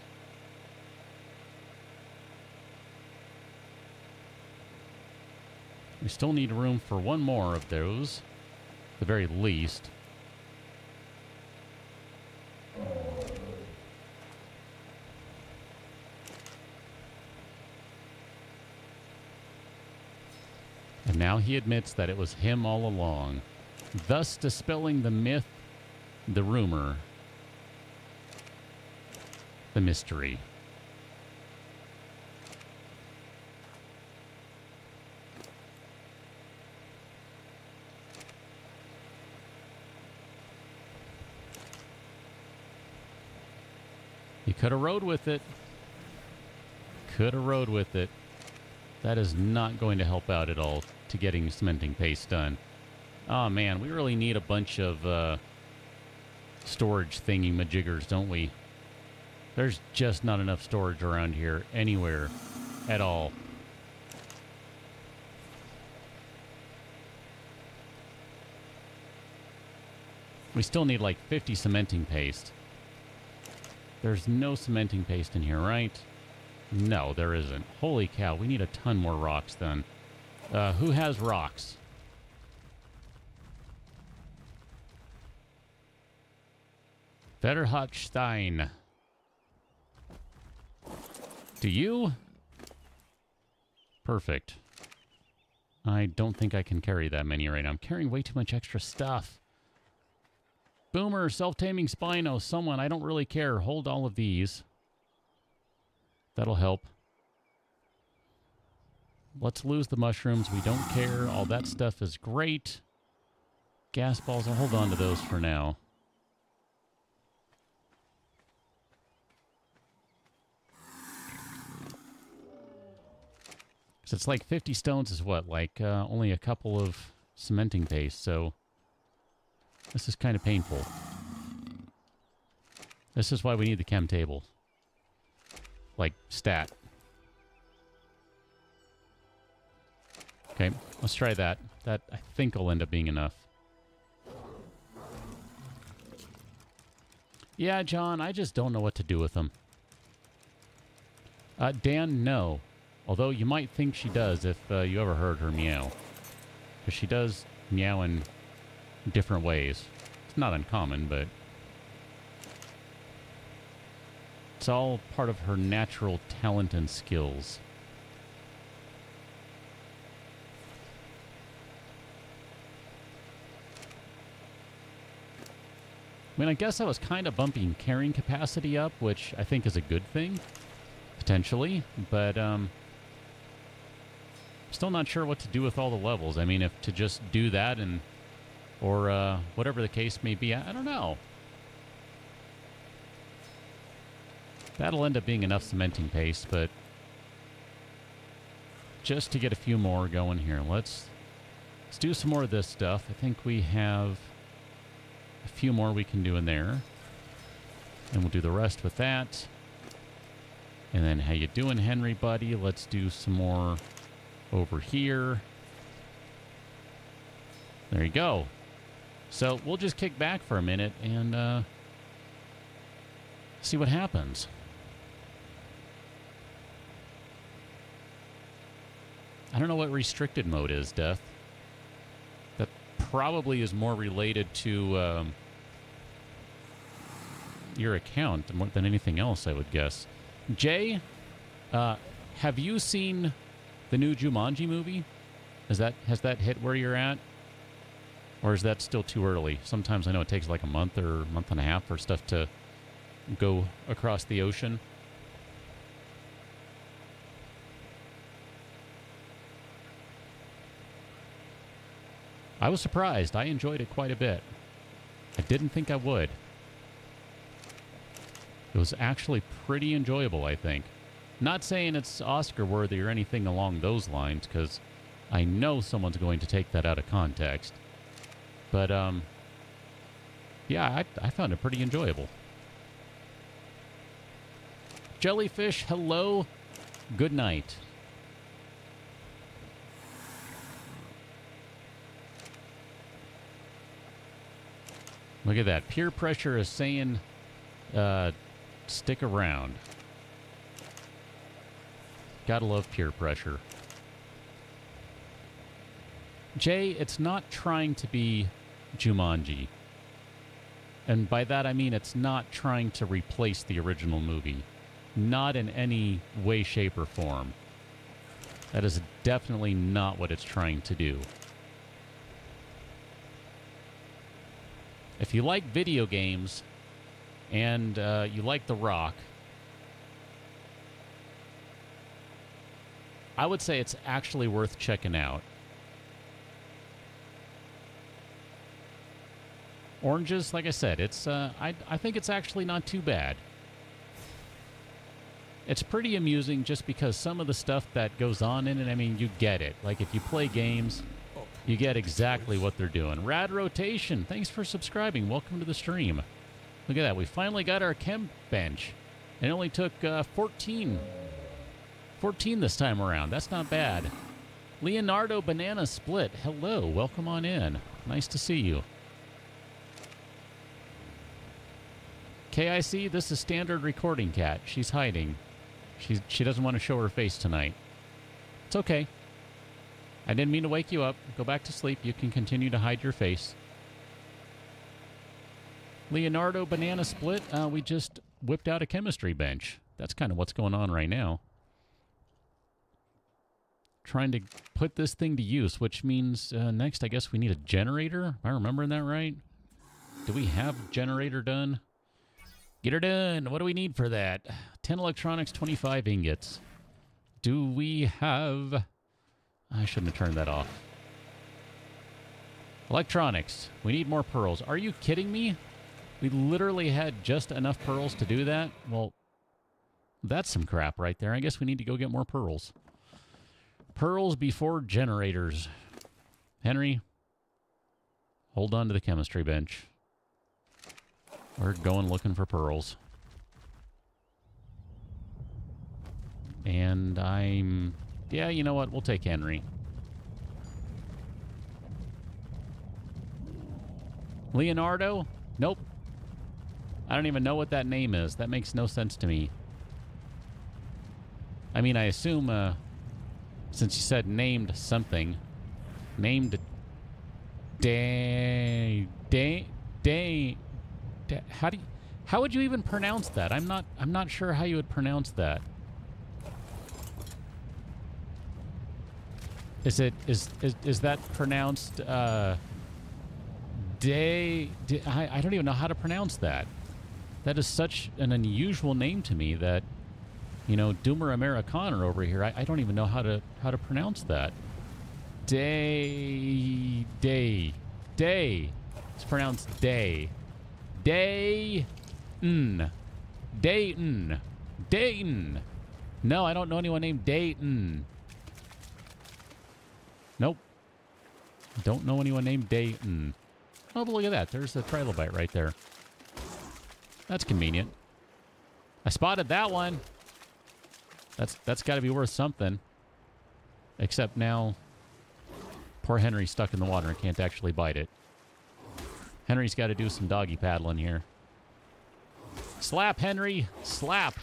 We still need room for one more of those, at the very least. And now he admits that it was him all along, thus dispelling the myth, the rumor, the mystery. You could have rode with it. Could have rode with it. That is not going to help out at all to getting cementing paste done. Oh man, we really need a bunch of storage thingy-majiggers, don't we? There's just not enough storage around here anywhere at all. We still need like 50 cementing paste. There's no cementing paste in here, right? No, there isn't. Holy cow, we need a ton more rocks then. Who has rocks? Verhochstein. Do you? Perfect. I don't think I can carry that many right now. I'm carrying way too much extra stuff. Boomer, self-taming Spino, someone, I don't really care. Hold all of these. That'll help. Let's lose the mushrooms. We don't care. All that stuff is great. Gas balls, I'll hold on to those for now. So it's like 50 stones is what? Like only a couple of cementing paste, so this is kind of painful. This is why we need the chem table. Like, stat. Okay, let's try that. That, I think, will end up being enough. Yeah, John, I just don't know what to do with them. Dan, no. Although you might think she does if you ever heard her meow. Because she does meow in different ways. It's not uncommon, but it's all part of her natural talent and skills. I mean, I guess I was kind of bumping carrying capacity up, which I think is a good thing, potentially, but still not sure what to do with all the levels. I mean, if to just do that and or whatever the case may be, I don't know. That'll end up being enough cementing paste, but just to get a few more going here, let's do some more of this stuff. I think we have a few more we can do in there, and we'll do the rest with that. And then, how you doing, Henry, buddy? Let's do some more over here. There you go. So we'll just kick back for a minute and see what happens. I don't know what restricted mode is, Death. That probably is more related to your account more than anything else, I would guess. Jay, have you seen the new Jumanji movie? Has that hit where you're at? Or is that still too early? Sometimes I know it takes like a month or month and a half for stuff to go across the ocean. I was surprised. I enjoyed it quite a bit. I didn't think I would. It was actually pretty enjoyable, I think. Not saying it's Oscar-worthy or anything along those lines, because I know someone's going to take that out of context. But, yeah, I found it pretty enjoyable. Jellyfish, hello. Good night. Look at that. Peer pressure is saying, stick around. Gotta love peer pressure. Jay, it's not trying to be Jumanji. And by that I mean it's not trying to replace the original movie. Not in any way, shape, or form. That is definitely not what it's trying to do. If you like video games and you like The Rock, I would say it's actually worth checking out. Oranges, like I said, it's I think it's actually not too bad. It's pretty amusing just because some of the stuff that goes on in it, I mean, you get it. Like, if you play games, you get exactly what they're doing. Rad Rotation, thanks for subscribing. Welcome to the stream. Look at that. We finally got our chem bench. It only took 14 this time around. That's not bad. Leonardo Banana Split, hello. Welcome on in. Nice to see you. KIC, this is Standard Recording Cat. She's hiding. She doesn't want to show her face tonight. It's okay. I didn't mean to wake you up. Go back to sleep. You can continue to hide your face. Leonardo Banana Split, we just whipped out a chemistry bench. That's kind of what's going on right now. Trying to put this thing to use, which means next I guess we need a generator. Am I remembering that right? Do we have generator done? Get her done. What do we need for that? 10 electronics, 25 ingots. Do we have... I shouldn't have turned that off. Electronics. We need more pearls. Are you kidding me? We literally had just enough pearls to do that? Well, that's some crap right there. I guess we need to go get more pearls. Pearls before generators. Henry, hold on to the chemistry bench. We're going looking for pearls. And I'm... Yeah, you know what? We'll take Henry. Leonardo? Nope. I don't even know what that name is. That makes no sense to me. I mean, I assume, since you said named something, named how would you even pronounce that? I'm not sure how you would pronounce that. Is that pronounced I don't even know how to pronounce that. That is such an unusual name to me that, you know, Doomer Americana over here, I don't even know how to pronounce that. Day. It's pronounced day. Dayton. No, I don't know anyone named Dayton. Nope. Don't know anyone named Dayton. Oh, but look at that. There's the trilobite right there. That's convenient. I spotted that one. That's got to be worth something. Except now, poor Henry's stuck in the water and can't actually bite it. Henry's got to do some doggy paddling here. Slap, Henry! Slap!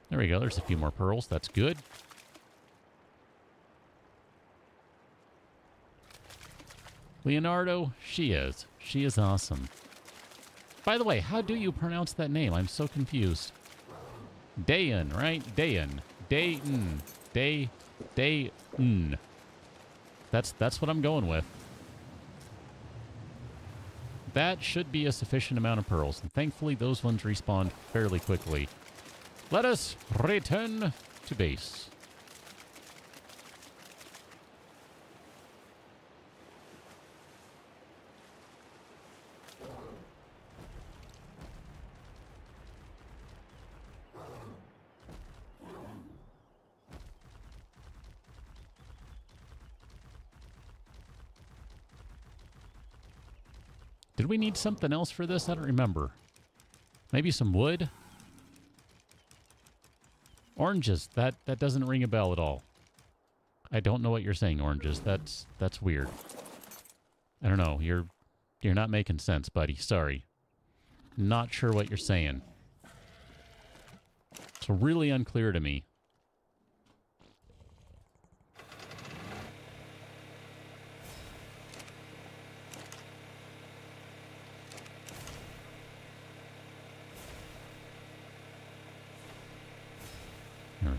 There we go. There's a few more pearls. That's good. Leonardo, she is. She is awesome. By the way, how do you pronounce that name? I'm so confused. Dayan, right? Dayan. Dayan. Dayan. That's what I'm going with. That should be a sufficient amount of pearls. And thankfully, those ones respawn fairly quickly. Let us return to base. Did we need something else for this? I don't remember. Maybe some wood? Oranges. That doesn't ring a bell at all. I don't know what you're saying, oranges. That's weird. I don't know. You're not making sense, buddy. Sorry. Not sure what you're saying. It's really unclear to me.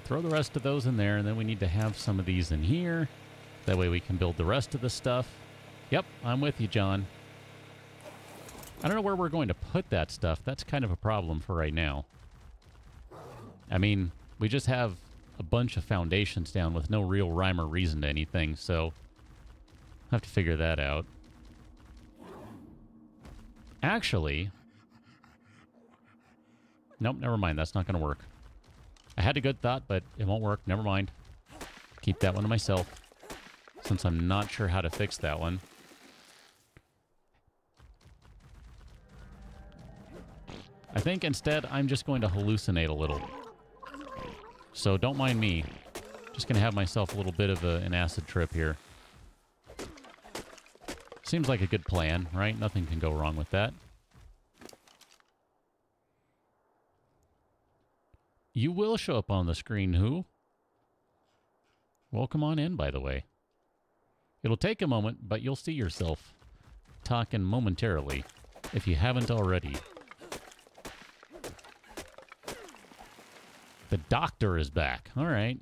Throw the rest of those in there, and then we need to have some of these in here. That way we can build the rest of the stuff. Yep, I'm with you, John. I don't know where we're going to put that stuff. That's kind of a problem for right now. I mean, we just have a bunch of foundations down with no real rhyme or reason to anything, so I'll have to figure that out. Actually... Nope, never mind. That's not going to work. I had a good thought, but it won't work. Never mind. Keep that one to myself, since I'm not sure how to fix that one. I think instead I'm just going to hallucinate a little. So don't mind me. Just going to have myself a little bit of an acid trip here. Seems like a good plan, right? Nothing can go wrong with that. You will show up on the screen, who? Welcome on in, by the way. It'll take a moment, but you'll see yourself talking momentarily, if you haven't already. The doctor is back. All right.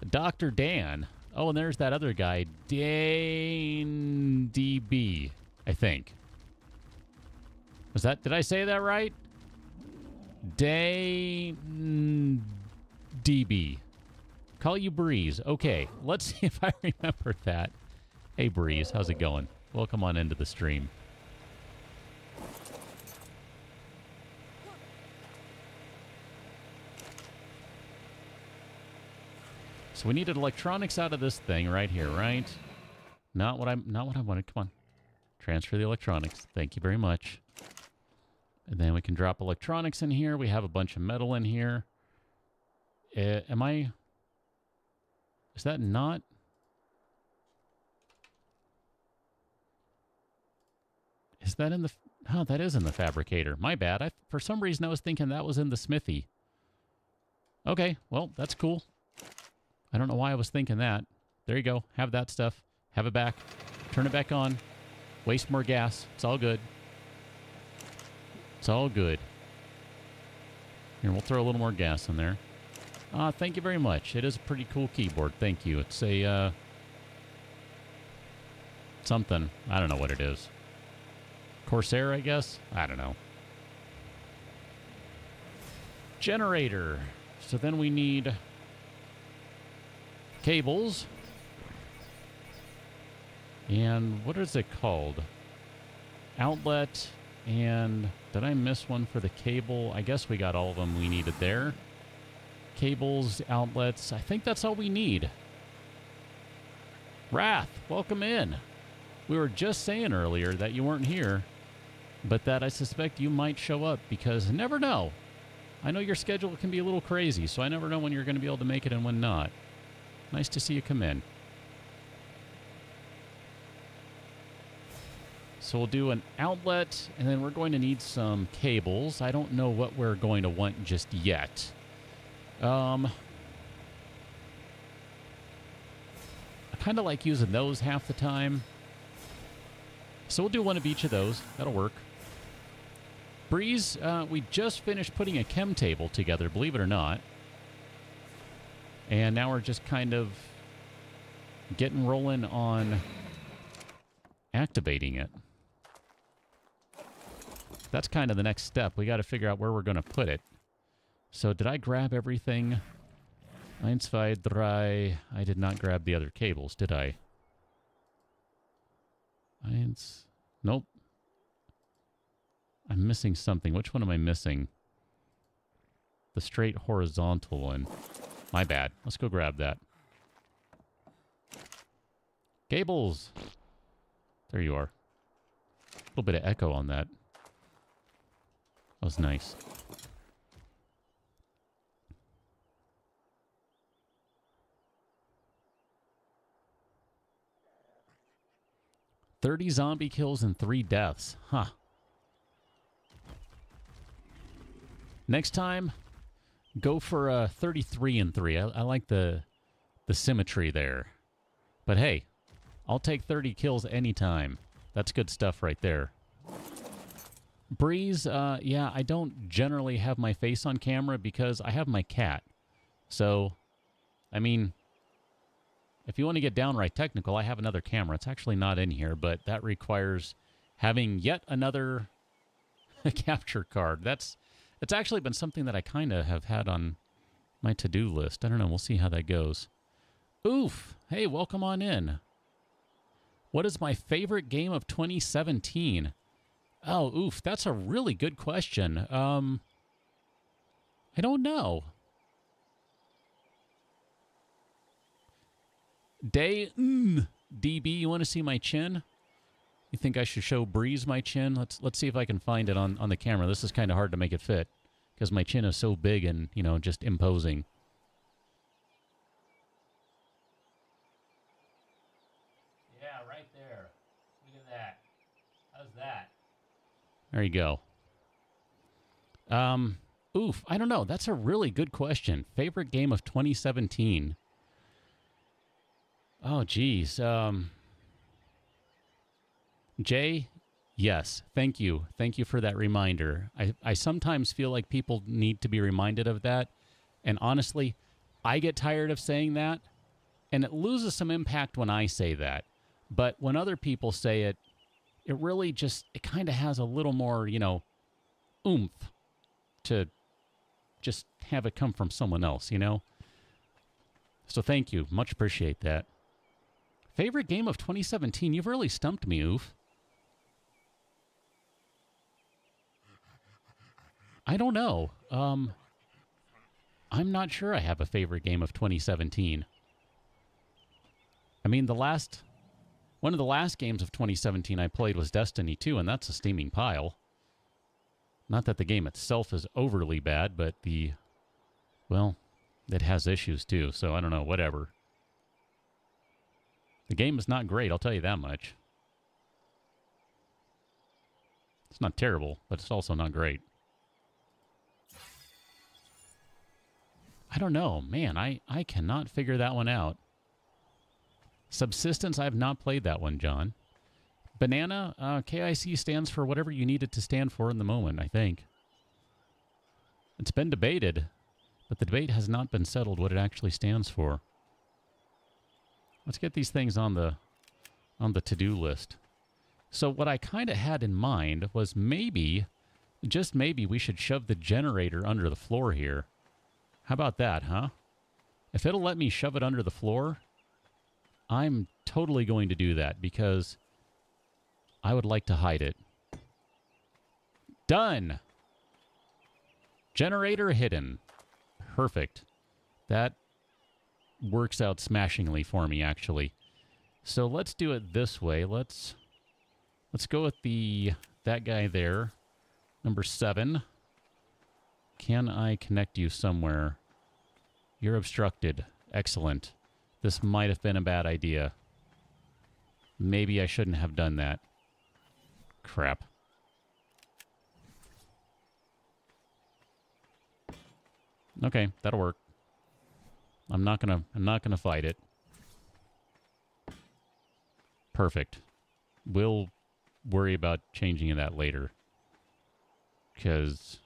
Dr. Dan. Oh, and there's that other guy, Dan DB, I think. Was that, did I say that right? Dan DB. Call you Breeze. Okay, let's see if I remember that. Hey, Breeze, how's it going? Welcome on into the stream. So we needed electronics out of this thing right here, right? Not what I wanted. Come on. Transfer the electronics. Thank you very much. And then we can drop electronics in here. We have a bunch of metal in here. Is that not? Is that in the... Oh, that is in the fabricator. My bad. For some reason, I was thinking that was in the smithy. Okay, well, that's cool. I don't know why I was thinking that. There you go. Have that stuff. Have it back. Turn it back on. Waste more gas. It's all good. It's all good. Here, we'll throw a little more gas in there. Thank you very much. It is a pretty cool keyboard. Thank you. It's a, something. I don't know what it is. Corsair, I guess? I don't know. Generator. So then we need cables. And what is it called? Outlet. And did I miss one for the cable? I guess we got all of them we needed there. Cables, outlets. I think that's all we need. Wrath, welcome in. We were just saying earlier that you weren't here, but that I suspect you might show up because I never know. I know your schedule can be a little crazy, so I never know when you're going to be able to make it and when not. Nice to see you come in. So we'll do an outlet, and then we're going to need some cables. I don't know what we're going to want just yet. I kind of like using those half the time. So we'll do one of each of those. That'll work. Breeze, we just finished putting a chem table together, believe it or not. And now we're just kind of getting rolling on activating it. That's kind of the next step. We got to figure out where we're going to put it. So did I grab everything? Eins, zwei, drei. I did not grab the other cables, did I? Eins. Nope. I'm missing something. Which one am I missing? The straight horizontal one. My bad. Let's go grab that. Cables. There you are. A little bit of echo on that. That was nice. "30 zombie kills and 3 deaths. Huh. Next time, go for 33 and 3. I like the symmetry there. But hey, I'll take 30 kills anytime. That's good stuff right there. Breeze, yeah, I don't generally have my face on camera because I have my cat. So, I mean, if you want to get downright technical, I have another camera. It's actually not in here, but that requires having yet another capture card. It's actually been something that I kind of have had on my to-do list. I don't know. We'll see how that goes. Oof. Hey, welcome on in. What is my favorite game of 2017? Oh, oof. That's a really good question. I don't know. DB, you want to see my chin? You think I should show Breeze my chin? Let's see if I can find it on the camera. This is kind of hard to make it fit because my chin is so big and, you know, just imposing. Yeah, right there. Look at that. How's that? There you go. Oof, I don't know. That's a really good question. Favorite game of 2017? Oh, geez. Jay, yes. Thank you. Thank you for that reminder. I sometimes feel like people need to be reminded of that. And honestly, I get tired of saying that. And it loses some impact when I say that. But when other people say it, it really just, it kind of has a little more, you know, oomph to just have it come from someone else, you know? So thank you. Much appreciate that. Favorite game of 2017? You've really stumped me, Oof. I don't know. I'm not sure I have a favorite game of 2017. I mean, one of the last games of 2017 I played was Destiny 2, and that's a steaming pile. Not that the game itself is overly bad, but well, it has issues too, so I don't know, whatever. The game is not great, I'll tell you that much. It's not terrible, but it's also not great. I don't know. Man, I cannot figure that one out. Subsistence, I have not played that one, John. Banana, KIC stands for whatever you need it to stand for in the moment, I think. It's been debated, but the debate has not been settled what it actually stands for. Let's get these things on the to-do list. So what I kind of had in mind was maybe, just maybe, we should shove the generator under the floor here. How about that, huh? If it'll let me shove it under the floor, I'm totally going to do that because I would like to hide it. Done! Generator hidden. Perfect. That works out smashingly for me, actually. So let's do it this way. Let's go with that guy there. Number 7. Can I connect you somewhere? You're obstructed. Excellent. This might have been a bad idea. Maybe I shouldn't have done that. Crap. Okay, that'll work. I'm not gonna fight it. Perfect. We'll worry about changing that later. Because...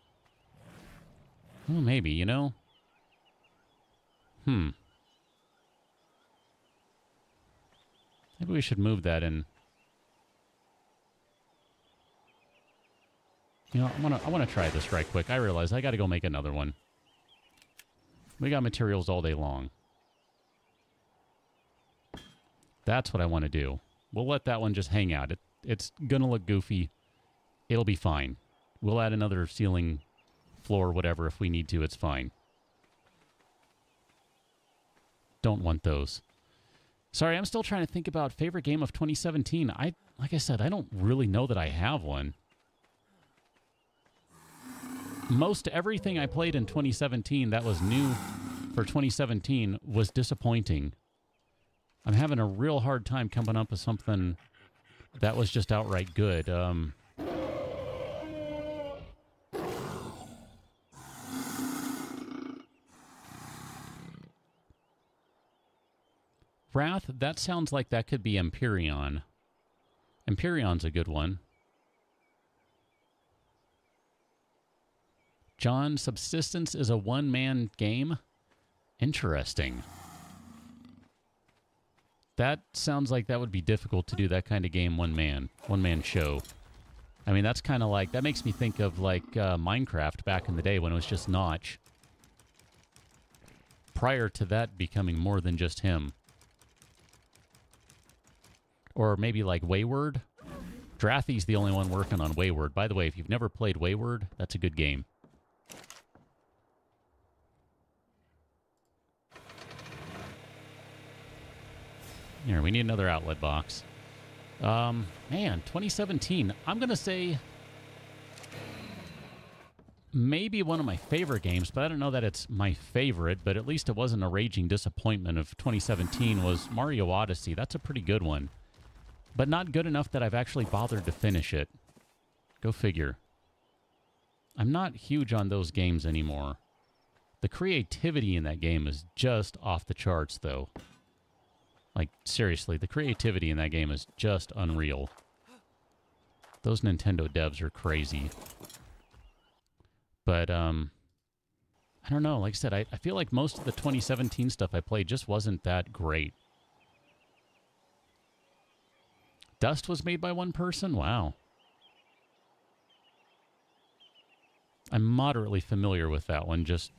well, maybe, you know? Maybe we should move that in. You know, I wanna try this right quick. I realize I gotta go make another one. We got materials all day long. That's what I want to do. We'll let that one just hang out. It's gonna look goofy. It'll be fine. We'll add another ceiling, floor, whatever if we need to. It's fine. Don't want those. Sorry, I'm still trying to think about favorite game of 2017. Like I said, I don't really know that I have one. Most everything I played in 2017 that was new for 2017 was disappointing. I'm having a real hard time coming up with something that was just outright good. Wrath, that sounds like that could be Empyrean. Empyrean's a good one. John, Subsistence is a one-man game? Interesting. That sounds like that would be difficult to do that kind of game one-man show. I mean, that's kind of like, that makes me think of like Minecraft back in the day when it was just Notch. Prior to that becoming more than just him. Or maybe like Wayward. Drathy's the only one working on Wayward. By the way, if you've never played Wayward, that's a good game. Here, we need another outlet box. Man, 2017. I'm going to say maybe one of my favorite games, but I don't know that it's my favorite, but at least it wasn't a raging disappointment of 2017 was Mario Odyssey. That's a pretty good one, but not good enough that I've actually bothered to finish it. Go figure. I'm not huge on those games anymore. The creativity in that game is just off the charts, though. Like, seriously, the creativity in that game is just unreal. Those Nintendo devs are crazy. But, I don't know. Like I said, I feel like most of the 2017 stuff I played just wasn't that great. Dust was made by one person? Wow. I'm moderately familiar with that one just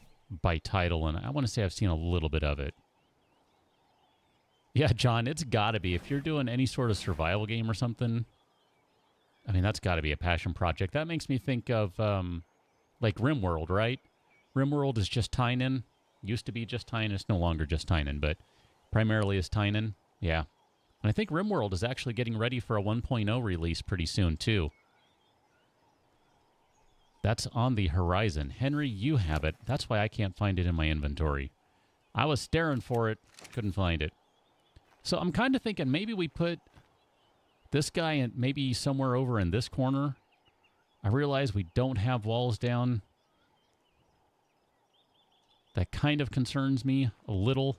by title, and I want to say I've seen a little bit of it. Yeah, John, it's got to be. If you're doing any sort of survival game or something, I mean, that's got to be a passion project. That makes me think of, like, RimWorld, right? RimWorld is just Tynan. Used to be just Tynan. It's no longer just Tynan, but primarily is Tynan. Yeah. And I think RimWorld is actually getting ready for a 1.0 release pretty soon, too. That's on the horizon. Henry, you have it. That's why I can't find it in my inventory. I was staring for it. Couldn't find it. So I'm kind of thinking maybe we put this guy in maybe somewhere over in this corner. I realize we don't have walls down. That kind of concerns me a little.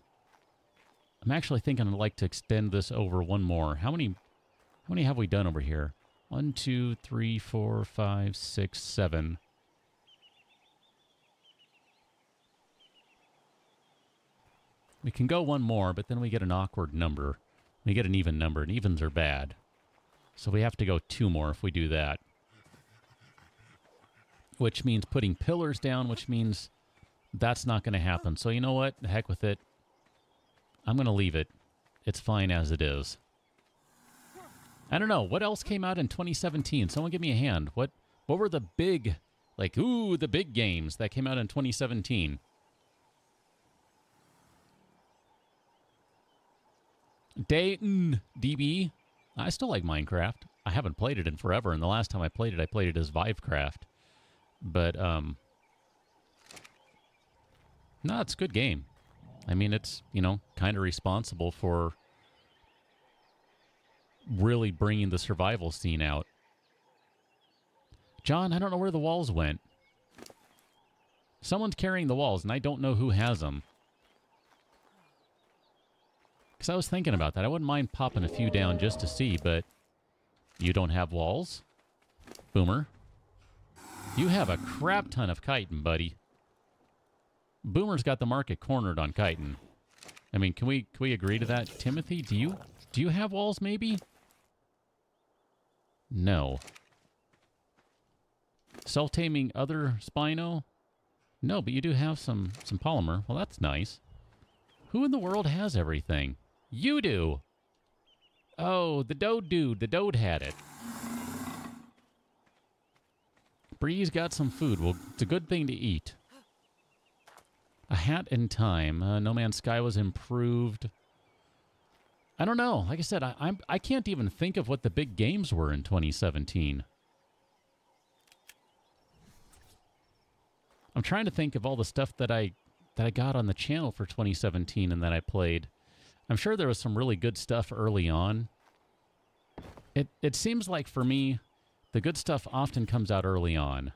I'm actually thinking I'd like to extend this over one more. How many have we done over here? 1, 2, 3, 4, 5, 6, 7. We can go one more, but then we get an awkward number. We get an even number, and evens are bad. So we have to go 2 more if we do that. Which means putting pillars down, which means that's not going to happen. So you know what? The heck with it. I'm going to leave it. It's fine as it is. I don't know. What else came out in 2017? Someone give me a hand. What were the big, like, ooh, the big games that came out in 2017? Dayton, DB. I still like Minecraft. I haven't played it in forever, and the last time I played it as Vivecraft. But, no, it's a good game. I mean, it's, you know, kind of responsible for really bringing the survival scene out. John, I don't know where the walls went. Someone's carrying the walls, and I don't know who has them. Because I was thinking about that. I wouldn't mind popping a few down just to see, but you don't have walls? Boomer. You have a crap ton of chitin, buddy. Boomer's got the market cornered on chitin. I mean, can we agree to that? Timothy, do you have walls, maybe? No. Self-taming other Spino? No, but you do have some polymer. Well, that's nice. Who in the world has everything? You do! Oh, the Dode dude. The Dode had it. Bree's got some food. Well, it's a good thing to eat. A hat in time. No Man's Sky was improved. I don't know. Like I said, I can't even think of what the big games were in 2017. I'm trying to think of all the stuff that I got on the channel for 2017 and that I played. I'm sure there was some really good stuff early on. It seems like for me, the good stuff often comes out early on.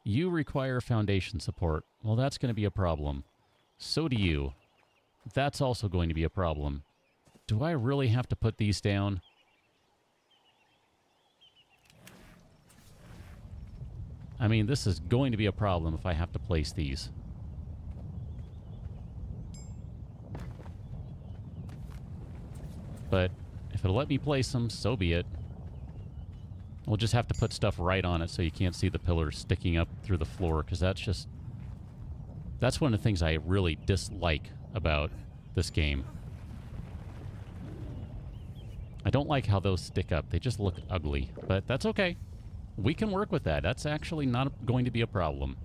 You require foundation support. Well, that's going to be a problem. So do you. That's also going to be a problem. Do I really have to put these down? I mean, this is going to be a problem if I have to place these. But if it'll let me place them, so be it. We'll just have to put stuff right on it so you can't see the pillars sticking up through the floor, because that's one of the things I really dislike about this game. I don't like how those stick up. They just look ugly, but that's okay. We can work with that. That's actually not going to be a problem.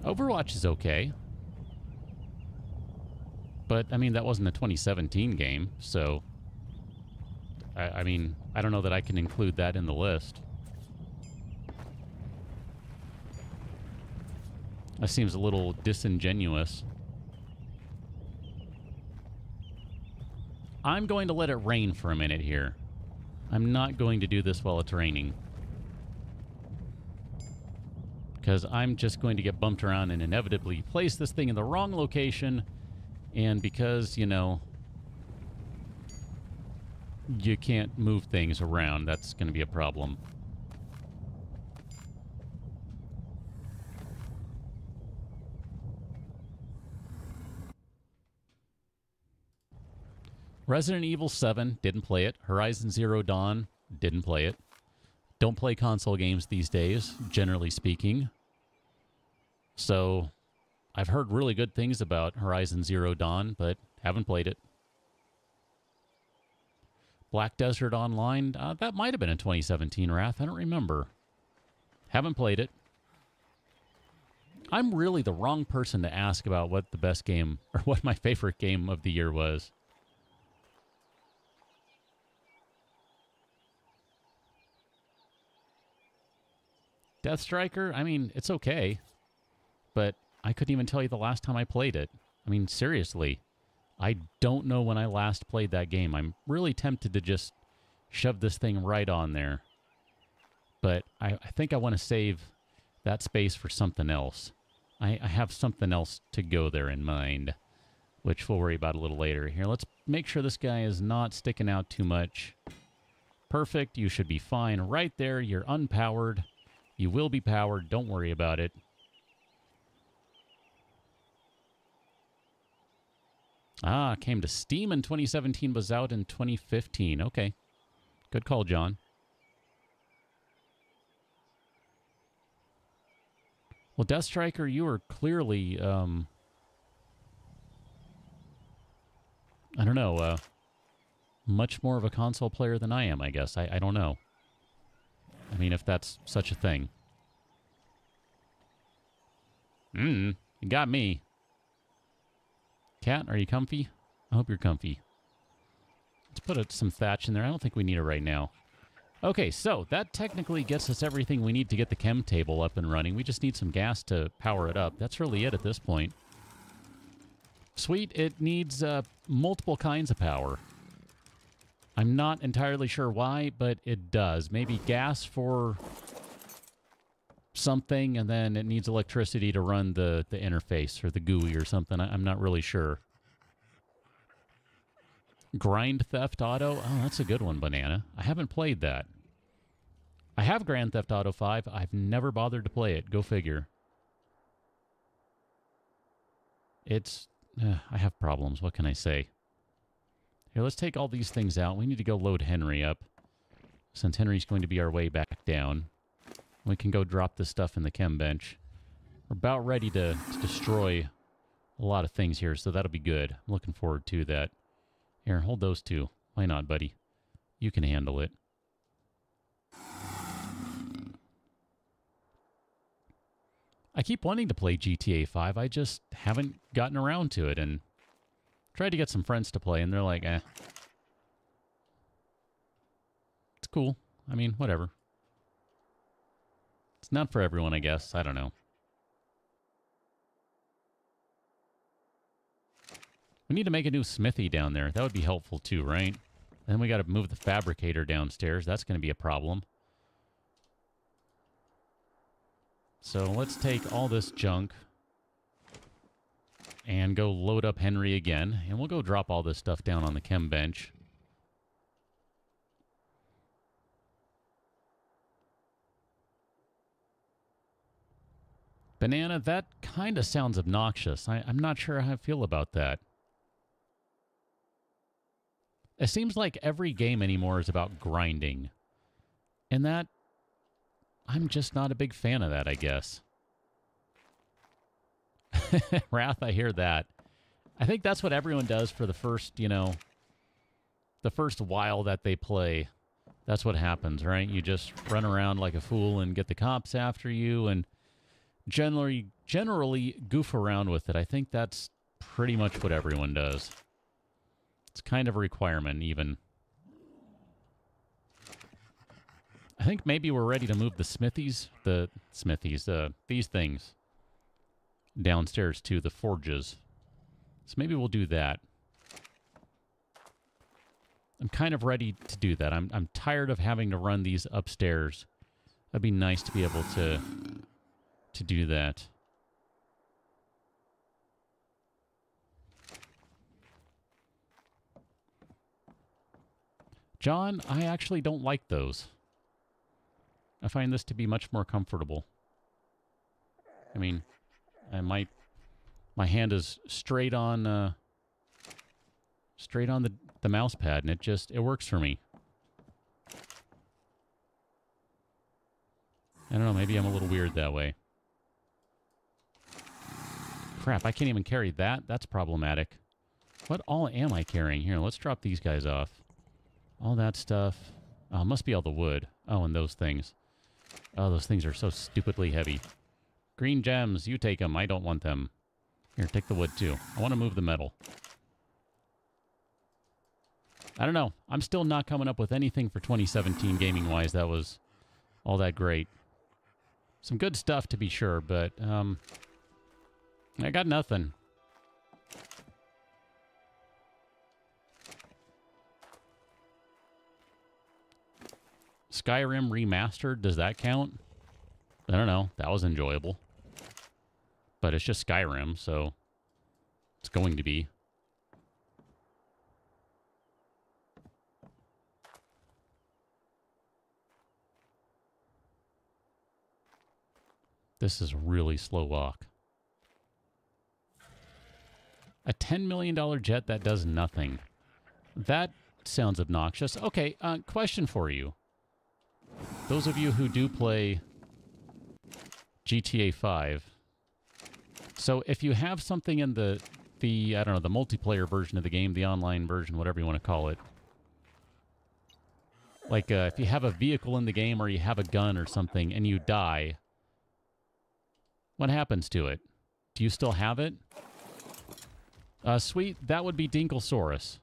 Overwatch is okay. But, I mean, that wasn't a 2017 game, so... I mean, I don't know that I can include that in the list. That seems a little disingenuous. I'm going to let it rain for a minute here. I'm not going to do this while it's raining. Because I'm just going to get bumped around and inevitably place this thing in the wrong location. And because, you know, you can't move things around, that's going to be a problem. Resident Evil 7, didn't play it. Horizon Zero Dawn, didn't play it. Don't play console games these days, generally speaking. So, I've heard really good things about Horizon Zero Dawn, but haven't played it. Black Desert Online, that might have been in 2017, Wrath. I don't remember. Haven't played it. I'm really the wrong person to ask about what the best game, or what my favorite game of the year was. Death Striker, I mean, it's okay. But I couldn't even tell you the last time I played it. I mean, seriously. I don't know when I last played that game. I'm really tempted to just shove this thing right on there. But I think I want to save that space for something else. I have something else to go there in mind, which we'll worry about a little later. Here, let's make sure this guy is not sticking out too much. Perfect. You should be fine right there. You're unpowered. You will be powered. Don't worry about it. Ah, came to Steam in 2017, was out in 2015. Okay. Good call, John. Well, Death Striker, you are clearly, I don't know, much more of a console player than I am, I guess. I don't know. I mean, if that's such a thing. You got me. Cat, are you comfy? I hope you're comfy. Let's put some thatch in there. I don't think we need it right now. Okay, so that technically gets us everything we need to get the chem table up and running. We just need some gas to power it up. That's really it at this point. Sweet, it needs multiple kinds of power. I'm not entirely sure why, but it does. Maybe gas for something, and then it needs electricity to run the interface or the GUI or something. I'm not really sure. Grind Theft Auto? Oh, that's a good one, Banana. I haven't played that. I have Grand Theft Auto 5. I've never bothered to play it. Go figure. It's... I have problems. What can I say? Here, let's take all these things out. We need to go load Henry up, since Henry's going to be our way back down. We can go drop this stuff in the chem bench. We're about ready to destroy a lot of things here, so that'll be good. I'm looking forward to that. Here, hold those two. Why not, buddy? You can handle it. I keep wanting to play GTA 5. I just haven't gotten around to it, and tried to get some friends to play, and they're like, eh. It's cool. I mean, whatever. It's not for everyone, I guess. I don't know. We need to make a new smithy down there. That would be helpful too, right? Then we got to move the fabricator downstairs. That's going to be a problem. So let's take all this junk and go load up Henry again. And we'll go drop all this stuff down on the chem bench. Banana, that kind of sounds obnoxious. I'm not sure how I feel about that. It seems like every game anymore is about grinding. And that... I'm just not a big fan of that, I guess. Wrath, I hear that. I think that's what everyone does for the first, you know, the first while that they play. That's what happens, right? You just run around like a fool and get the cops after you and generally goof around with it. I think that's pretty much what everyone does. It's kind of a requirement, even. I think maybe we're ready to move these things downstairs to the forges. So maybe we'll do that. I'm kind of ready to do that. I'm tired of having to run these upstairs. That'd be nice to be able to do that. John, I actually don't like those. I find this to be much more comfortable. I mean, my hand is straight on the mouse pad, and it works for me. I don't know, maybe I'm a little weird that way. Crap, I can't even carry that. That's problematic. What all am I carrying? Here, let's drop these guys off. All that stuff. Oh, it must be all the wood. Oh, and those things. Oh, those things are so stupidly heavy. Green gems, you take them. I don't want them. Here, take the wood too. I want to move the metal. I don't know. I'm still not coming up with anything for 2017 gaming-wise that was all that great. Some good stuff to be sure, but I got nothing. Skyrim Remastered, does that count? I don't know. That was enjoyable. But it's just Skyrim, so it's going to be. This is a really slow walk. A $10 million jet that does nothing. That sounds obnoxious. Okay, question for you. Those of you who do play GTA 5, so if you have something in the I don't know, the multiplayer version of the game, the online version, whatever you want to call it, like if you have a vehicle in the game or you have a gun or something and you die, what happens to it? Do you still have it? Sweet, that would be Dinkelsaurus.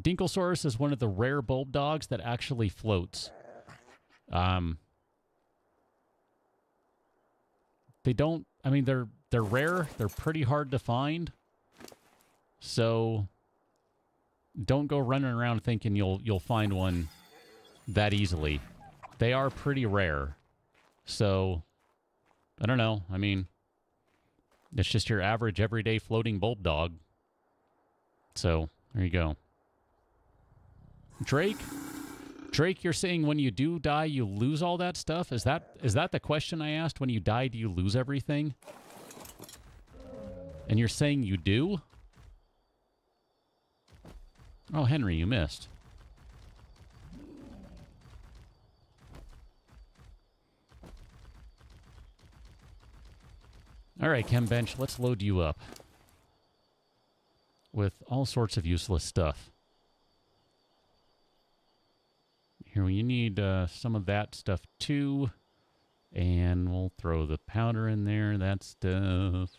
Dinkelsaurus is one of the rare bulb dogs that actually floats. They don't, I mean, they're rare. They're pretty hard to find. So don't go running around thinking you'll find one that easily. They are pretty rare. So, I don't know. I mean, it's just your average, everyday floating bulb dog. So, there you go. Drake, you're saying when you do die, you lose all that stuff? Is that the question I asked? When you die, do you lose everything? And you're saying you do? Oh, Henry, you missed. All right, Chem Bench, let's load you up with all sorts of useless stuff. Here, you need some of that stuff, too. And we'll throw the powder in there, that stuff.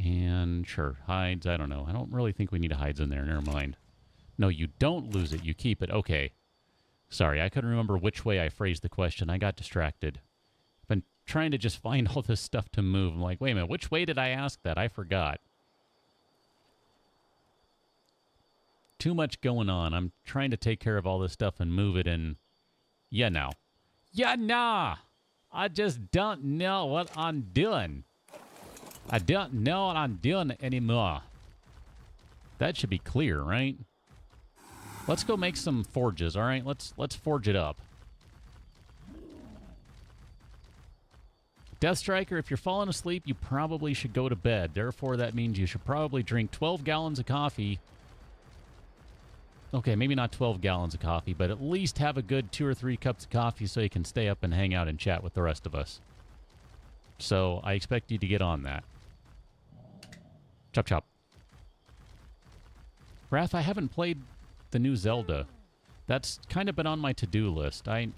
And, sure, hides, I don't know. I don't really think we need hides in there, never mind. No, you don't lose it, you keep it. Okay. Sorry, I couldn't remember which way I phrased the question. I got distracted. I've been trying to just find all this stuff to move. I'm like, wait a minute, which way did I ask that? I forgot. Too much going on. I'm trying to take care of all this stuff and move it in. Yeah, now. Yeah, nah. I just don't know what I'm doing. I don't know what I'm doing anymore. That should be clear, right? Let's go make some forges, all right? Let's forge it up. Death Striker, if you're falling asleep, you probably should go to bed. Therefore, that means you should probably drink 12 gallons of coffee. Okay, maybe not 12 gallons of coffee, but at least have a good 2 or 3 cups of coffee so you can stay up and hang out and chat with the rest of us. So, I expect you to get on that. Chop, chop. Wrath, I haven't played the new Zelda. That's kind of been on my to-do list. I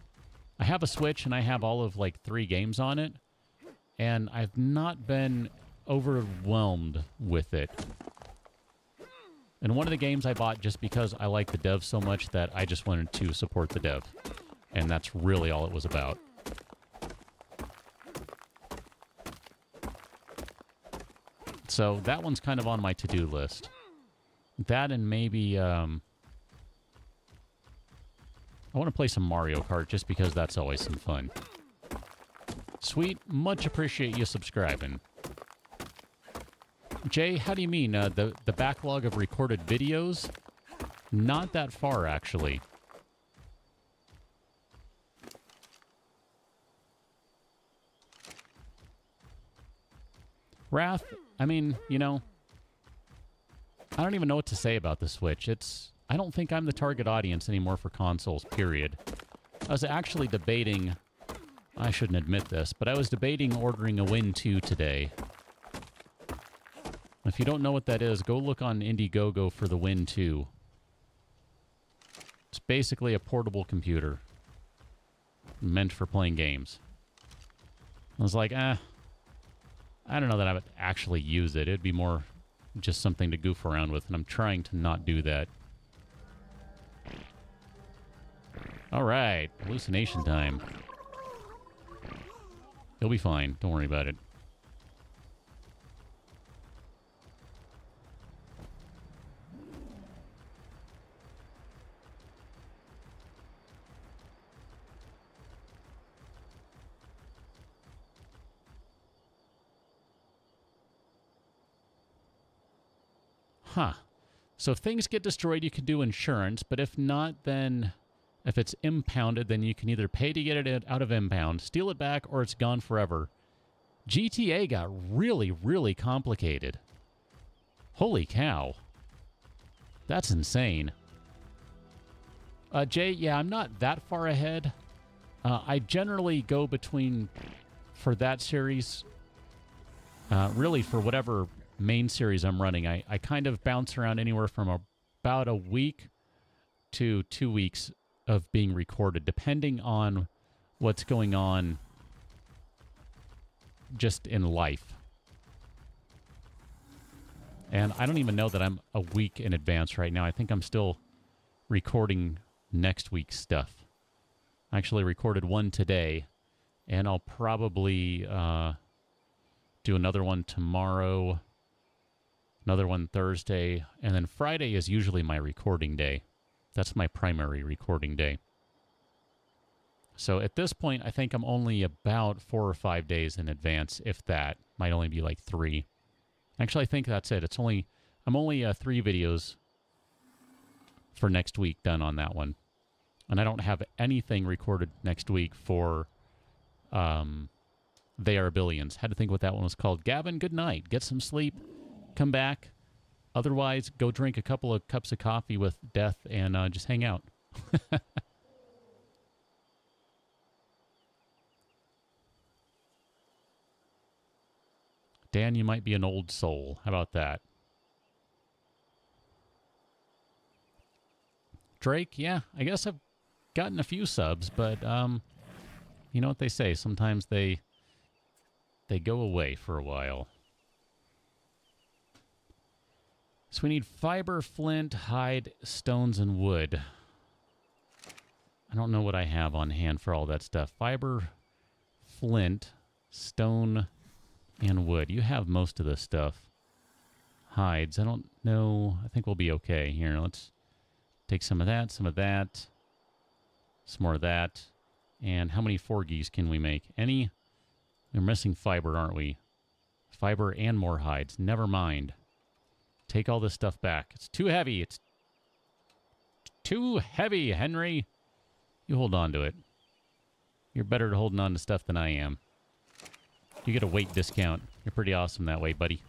have a Switch, and I have all of, like, 3 games on it, and I've not been overwhelmed with it. And one of the games I bought just because I like the dev so much that I just wanted to support the dev. And that's really all it was about. So that one's kind of on my to-do list. That and maybe... I want to play some Mario Kart just because that's always some fun. Sweet, much appreciate you subscribing. Jay, how do you mean? The backlog of recorded videos? Not that far, actually. Wrath, I mean, you know, I don't even know what to say about the Switch. I don't think I'm the target audience anymore for consoles, period. I was actually debating, I shouldn't admit this, but I was debating ordering a Win 2 today. If you don't know what that is, go look on Indiegogo for the Win 2. It's basically a portable computer meant for playing games. I was like, I don't know that I would actually use it. It'd be more just something to goof around with, and I'm trying to not do that. All right, hallucination time. You'll be fine. Don't worry about it. Huh. So if things get destroyed, you can do insurance, but if not, then if it's impounded, then you can either pay to get it out of impound, steal it back, or it's gone forever. GTA got really, really complicated. Holy cow. That's insane. Jay, yeah, I'm not that far ahead. I generally go between, for that series, really for whatever main series I'm running, I kind of bounce around anywhere from about a week to 2 weeks of being recorded, depending on what's going on just in life. And I don't even know that I'm a week in advance right now. I think I'm still recording next week's stuff. I actually recorded one today, and I'll probably do another one tomorrow. Another one Thursday. And then Friday is usually my recording day. That's my primary recording day. So at this point, I think I'm only about 4 or 5 days in advance, if that. Might only be like 3. Actually, I think that's it. I'm only 3 videos for next week done on that one. And I don't have anything recorded next week for They Are Billions. Had to think what that one was called. Gavin, good night. Get some sleep. Come back. Otherwise, go drink a couple of cups of coffee with Death and just hang out. Dan, you might be an old soul. How about that? Drake, yeah, I guess I've gotten a few subs, but you know what they say. Sometimes they go away for a while. So we need fiber, flint, hide, stones, and wood. I don't know what I have on hand for all that stuff. Fiber, flint, stone, and wood. You have most of this stuff. Hides, I don't know. I think we'll be okay. Here, let's take some of that, some more of that. And how many forgies can we make? Any? We're missing fiber, aren't we? Fiber and more hides. Never mind. Take all this stuff back. It's too heavy. It's too heavy, Henry. You hold on to it. You're better at holding on to stuff than I am. You get a weight discount. You're pretty awesome that way, buddy.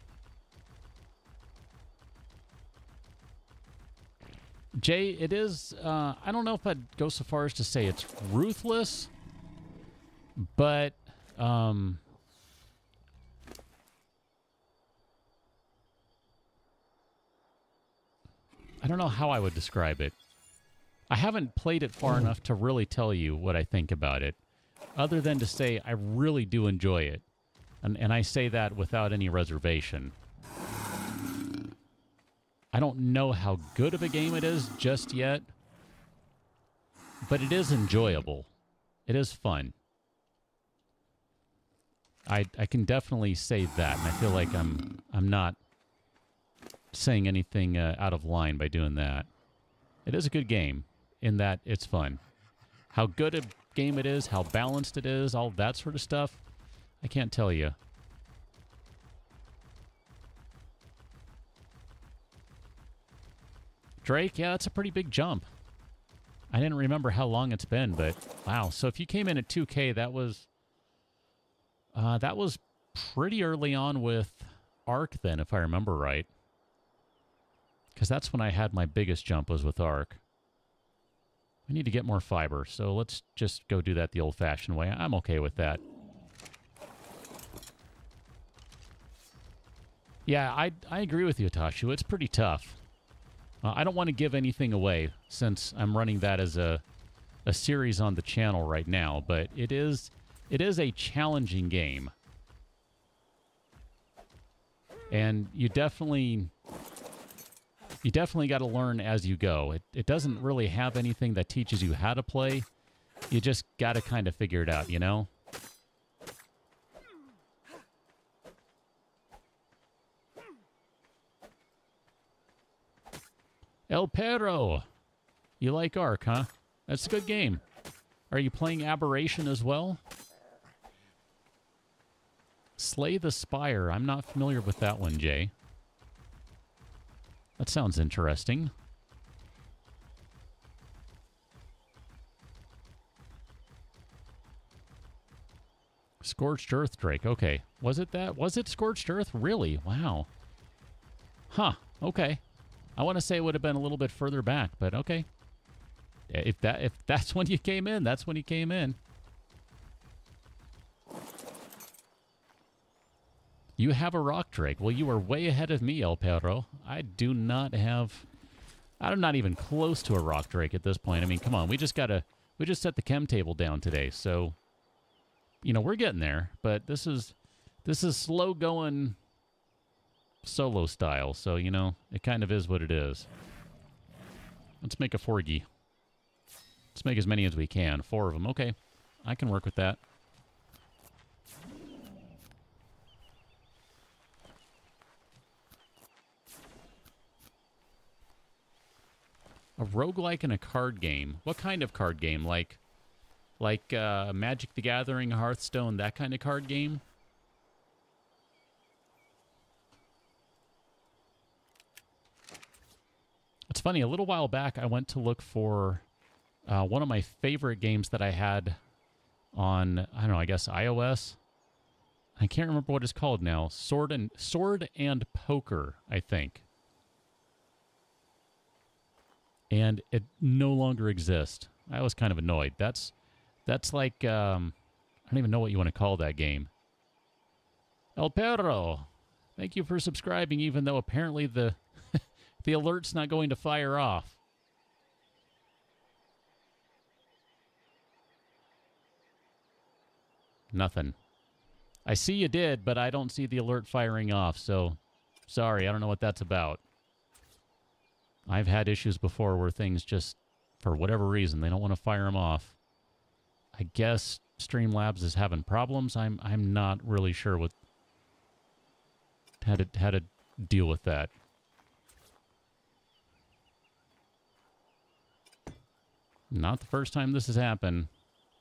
Jay, it is, I don't know if I'd go so far as to say it's ruthless, but, I don't know how I would describe it. I haven't played it far enough to really tell you what I think about it, other than to say I really do enjoy it. And I say that without any reservation. I don't know how good of a game it is just yet, but it is enjoyable. It is fun. I can definitely say that, and I feel like I'm not saying anything out of line by doing that. It is a good game in that it's fun. How good a game it is, how balanced it is, all that sort of stuff, I can't tell you. Drake, yeah, that's a pretty big jump. I didn't remember how long it's been, but wow. So if you came in at 2K, that was pretty early on with ARK then, if I remember right. Because that's when I had my biggest jump, was with ARK. I need to get more fiber, so let's just go do that the old-fashioned way. I'm okay with that. Yeah, I agree with you, Tashu. It's pretty tough. I don't want to give anything away, since I'm running that as a series on the channel right now, but it is a challenging game. And you definitely got to learn as you go. It doesn't really have anything that teaches you how to play. You just got to kind of figure it out, you know? El Perro! You like ARK, huh? That's a good game. Are you playing Aberration as well? Slay the Spire. I'm not familiar with that one, Jay. That sounds interesting. Scorched Earth, Drake. Okay. Was it that? Was it Scorched Earth? Really? Wow. Huh. Okay. I want to say it would have been a little bit further back, but okay. If that's when you came in, that's when you came in. You have a rock, Drake. Well, you are way ahead of me, El Perro. I do not have... I'm not even close to a rock, Drake, at this point. I mean, come on. We just set the chem table down today, so... You know, we're getting there, but this is slow going solo style, so, you know, it kind of is what it is. Let's make a 4G. Let's make as many as we can. 4 of them. Okay. I can work with that. A roguelike in a card game. What kind of card game? Like Magic the Gathering, Hearthstone, that kind of card game? It's funny, a little while back I went to look for one of my favorite games that I had on, I don't know, I guess iOS. I can't remember what it's called now. Sword and Poker, I think. And it no longer exists. I was kind of annoyed. That's like, I don't even know what you want to call that game. El Perro, thank you for subscribing, even though apparently the the alert's not going to fire off. Nothing. I see you did, but I don't see the alert firing off, so sorry, I don't know what that's about. I've had issues before where things just, for whatever reason, they don't want to fire them off. I guess Streamlabs is having problems. I'm not really sure what how to deal with that. Not the first time this has happened,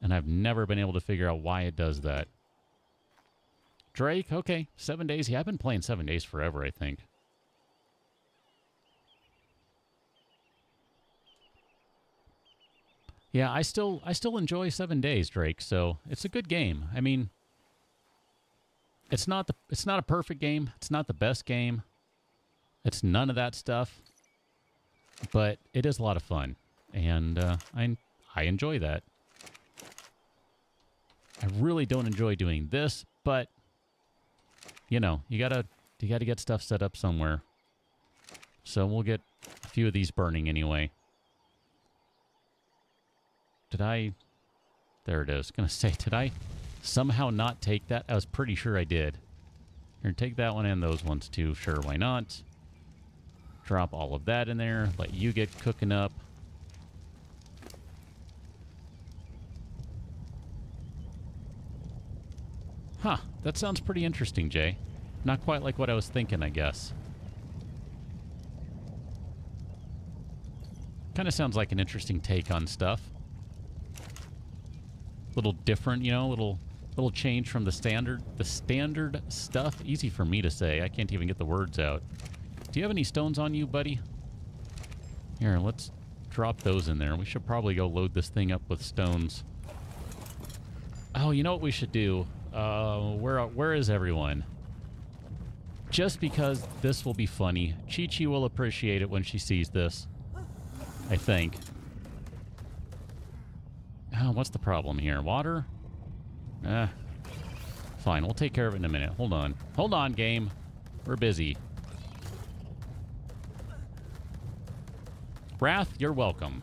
and I've never been able to figure out why it does that. Drake, okay, 7 days. Yeah, I've been playing 7 days forever, I think. Yeah, I still enjoy 7 days, Drake, so it's a good game. I mean, it's not a perfect game. It's not the best game. It's none of that stuff. But it is a lot of fun, and I enjoy that. I really don't enjoy doing this, but you know, you gotta get stuff set up somewhere. So we'll get a few of these burning anyway. There it is. Gonna say, did I somehow not take that? I was pretty sure I did. Here, take that one and those ones too. Sure, why not? Drop all of that in there. Let you get cooking up. Huh, that sounds pretty interesting, Jay. Not quite like what I was thinking, I guess. Kind of sounds like an interesting take on stuff. Little different, you know, little change from the standard stuff. Easy for me to say. I can't even get the words out. Do you have any stones on you, buddy? Here, let's drop those in there. We should probably go load this thing up with stones. Oh, you know what we should do? Where is everyone? Just because this will be funny. Chi-Chi will appreciate it when she sees this. I think. Oh, what's the problem here? Water? Fine, we'll take care of it in a minute. Hold on. Hold on, game. We're busy. Wrath, you're welcome.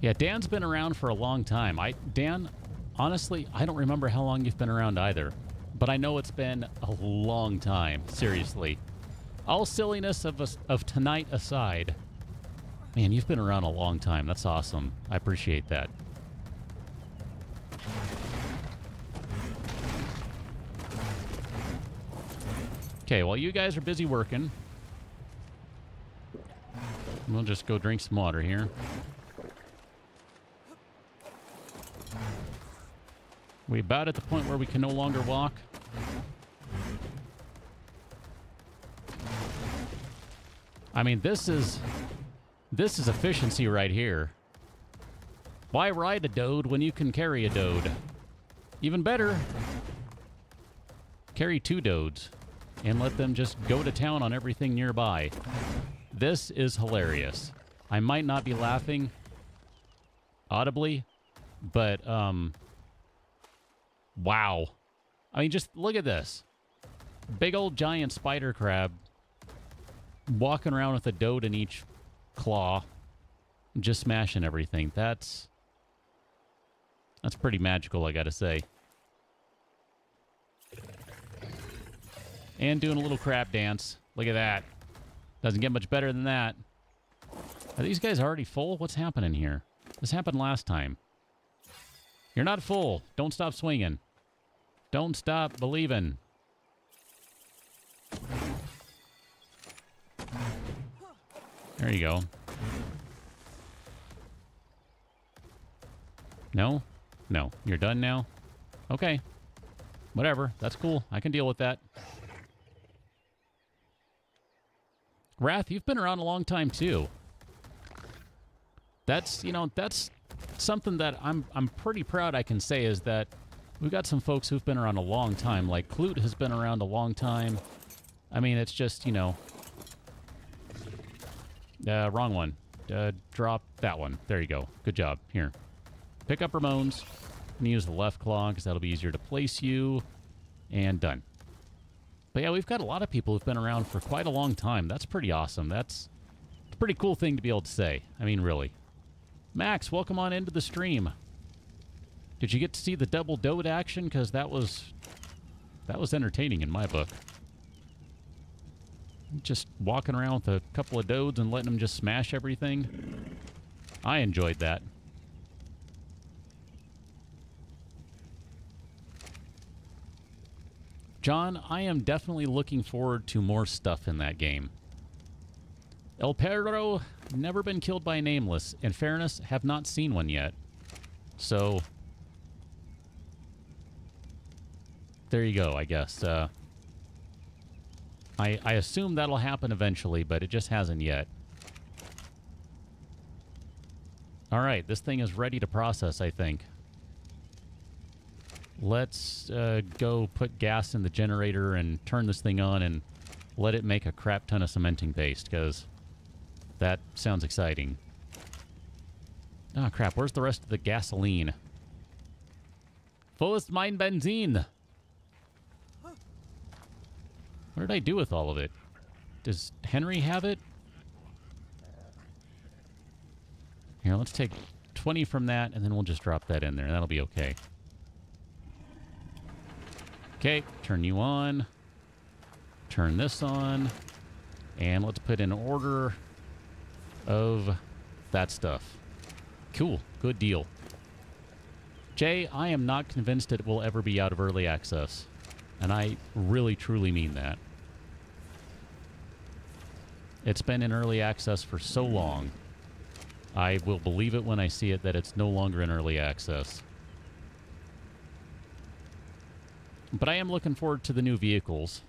Yeah, Dan's been around for a long time. Dan, honestly, I don't remember how long you've been around either. But I know it's been a long time. Seriously. All silliness of tonight aside. Man, you've been around a long time. That's awesome. I appreciate that. Okay, while you guys are busy working, we'll just go drink some water here. We about at the point where we can no longer walk? I mean, this is efficiency right here. Why ride a dode when you can carry a dode? Even better, carry 2 dodes and let them just go to town on everything nearby. This is hilarious. I might not be laughing audibly, but wow. I mean, just look at this. Big old giant spider crab walking around with a dode in each claw, just smashing everything. That's pretty magical, I gotta say. And doing a little crab dance. Look at that. Doesn't get much better than that. Are these guys already full? What's happening here? This happened last time. You're not full. Don't stop swinging. Don't stop believing. There you go. No? No. You're done now? Okay. Whatever. That's cool. I can deal with that. Wrath, you've been around a long time, too. That's, you know, that's something that I'm pretty proud I can say is that we've got some folks who've been around a long time. Like, Clute has been around a long time. I mean, it's just, you know... wrong one. Drop that one. There you go. Good job. Here. Pick up Ramones. I'm going to use the left claw because that'll be easier to place you. And done. But yeah, we've got a lot of people who've been around for quite a long time. That's pretty awesome. That's a pretty cool thing to be able to say. I mean, really. Max, welcome on into the stream. Did you get to see the double dode action? Because that was entertaining in my book. Just walking around with a couple of dodes and letting them just smash everything. I enjoyed that. John, I am definitely looking forward to more stuff in that game. El Perro, never been killed by Nameless. In fairness, have not seen one yet. So, there you go, I guess. I assume that'll happen eventually, but it just hasn't yet. Alright, this thing is ready to process, I think. Let's go put gas in the generator and turn this thing on and let it make a crap ton of cementing paste, because that sounds exciting. Oh, crap. Where's the rest of the gasoline? Wo ist mein Benzin? What did I do with all of it? Does Henry have it? Here, let's take 20 from that, and then we'll just drop that in there. That'll be okay. Okay, turn you on. Turn this on. And let's put in order of that stuff. Cool. Good deal. Jay, I am not convinced it will ever be out of early access. And I really, truly mean that. It's been in early access for so long. I will believe it when I see it that it's no longer in early access. But I am looking forward to the new vehicles.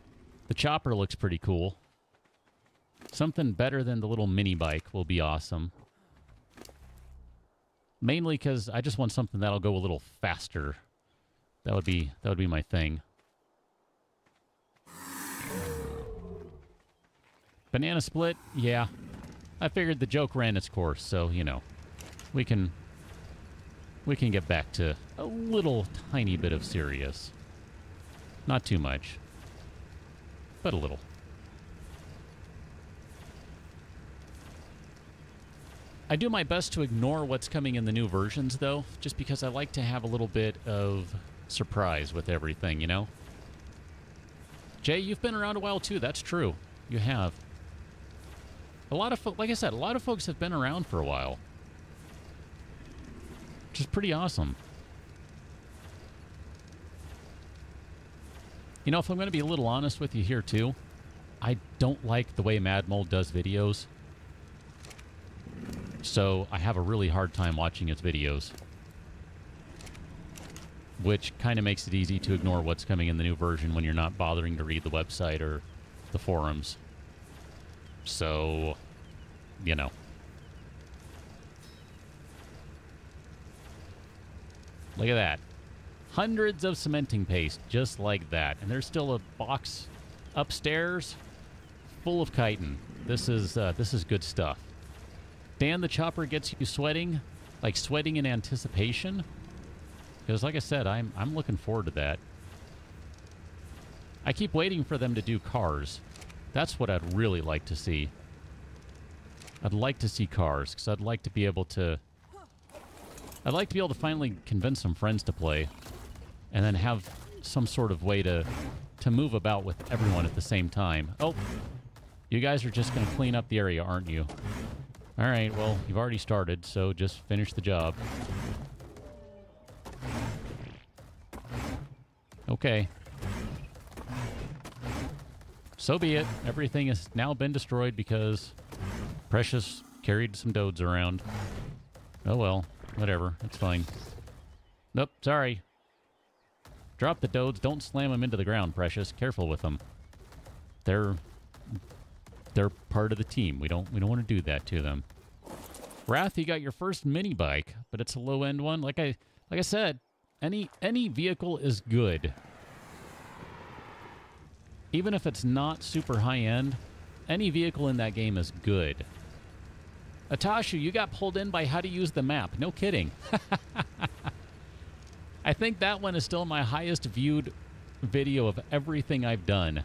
The chopper looks pretty cool. Something better than the little mini bike will be awesome. Mainly because I just want something that'll go a little faster. That would be my thing. Banana split? Yeah. I figured the joke ran its course, so, you know. We can get back to a little tiny bit of serious. Not too much. But a little. I do my best to ignore what's coming in the new versions, though, just because I like to have a little bit of surprise with everything, you know? Jay, you've been around a while, too. That's true. You have. A lot of like I said, a lot of folks have been around for a while. Which is pretty awesome. You know, if I'm going to be a little honest with you here, too, I don't like the way Mad Mole does videos. So I have a really hard time watching his videos. Which kind of makes it easy to ignore what's coming in the new version when you're not bothering to read the website or the forums. So, you know. Look at that. Hundreds of cementing paste, just like that. And there's still a box upstairs full of chitin. This is good stuff. Dan, the chopper gets you sweating, like sweating in anticipation. Because like I said, I'm looking forward to that. I keep waiting for them to do cars. That's what I'd really like to see. I'd like to see cars, because I'd like to be able to... I'd like to be able to finally convince some friends to play, and then have some sort of way to move about with everyone at the same time. Oh, you guys are just going to clean up the area, aren't you? All right, well, you've already started, so just finish the job. Okay. So be it. Everything has now been destroyed because Precious carried some dodes around. Oh well, whatever. It's fine. Nope, sorry. Drop the dodes. Don't slam them into the ground, Precious. Careful with them. They're part of the team. We don't want to do that to them. Wrath, you got your first mini bike, but it's a low end one. Like I said, any vehicle is good. Even if it's not super high end, any vehicle in that game is good. Atashu, you got pulled in by how to use the map. No kidding. I think that one is still my highest viewed video of everything I've done.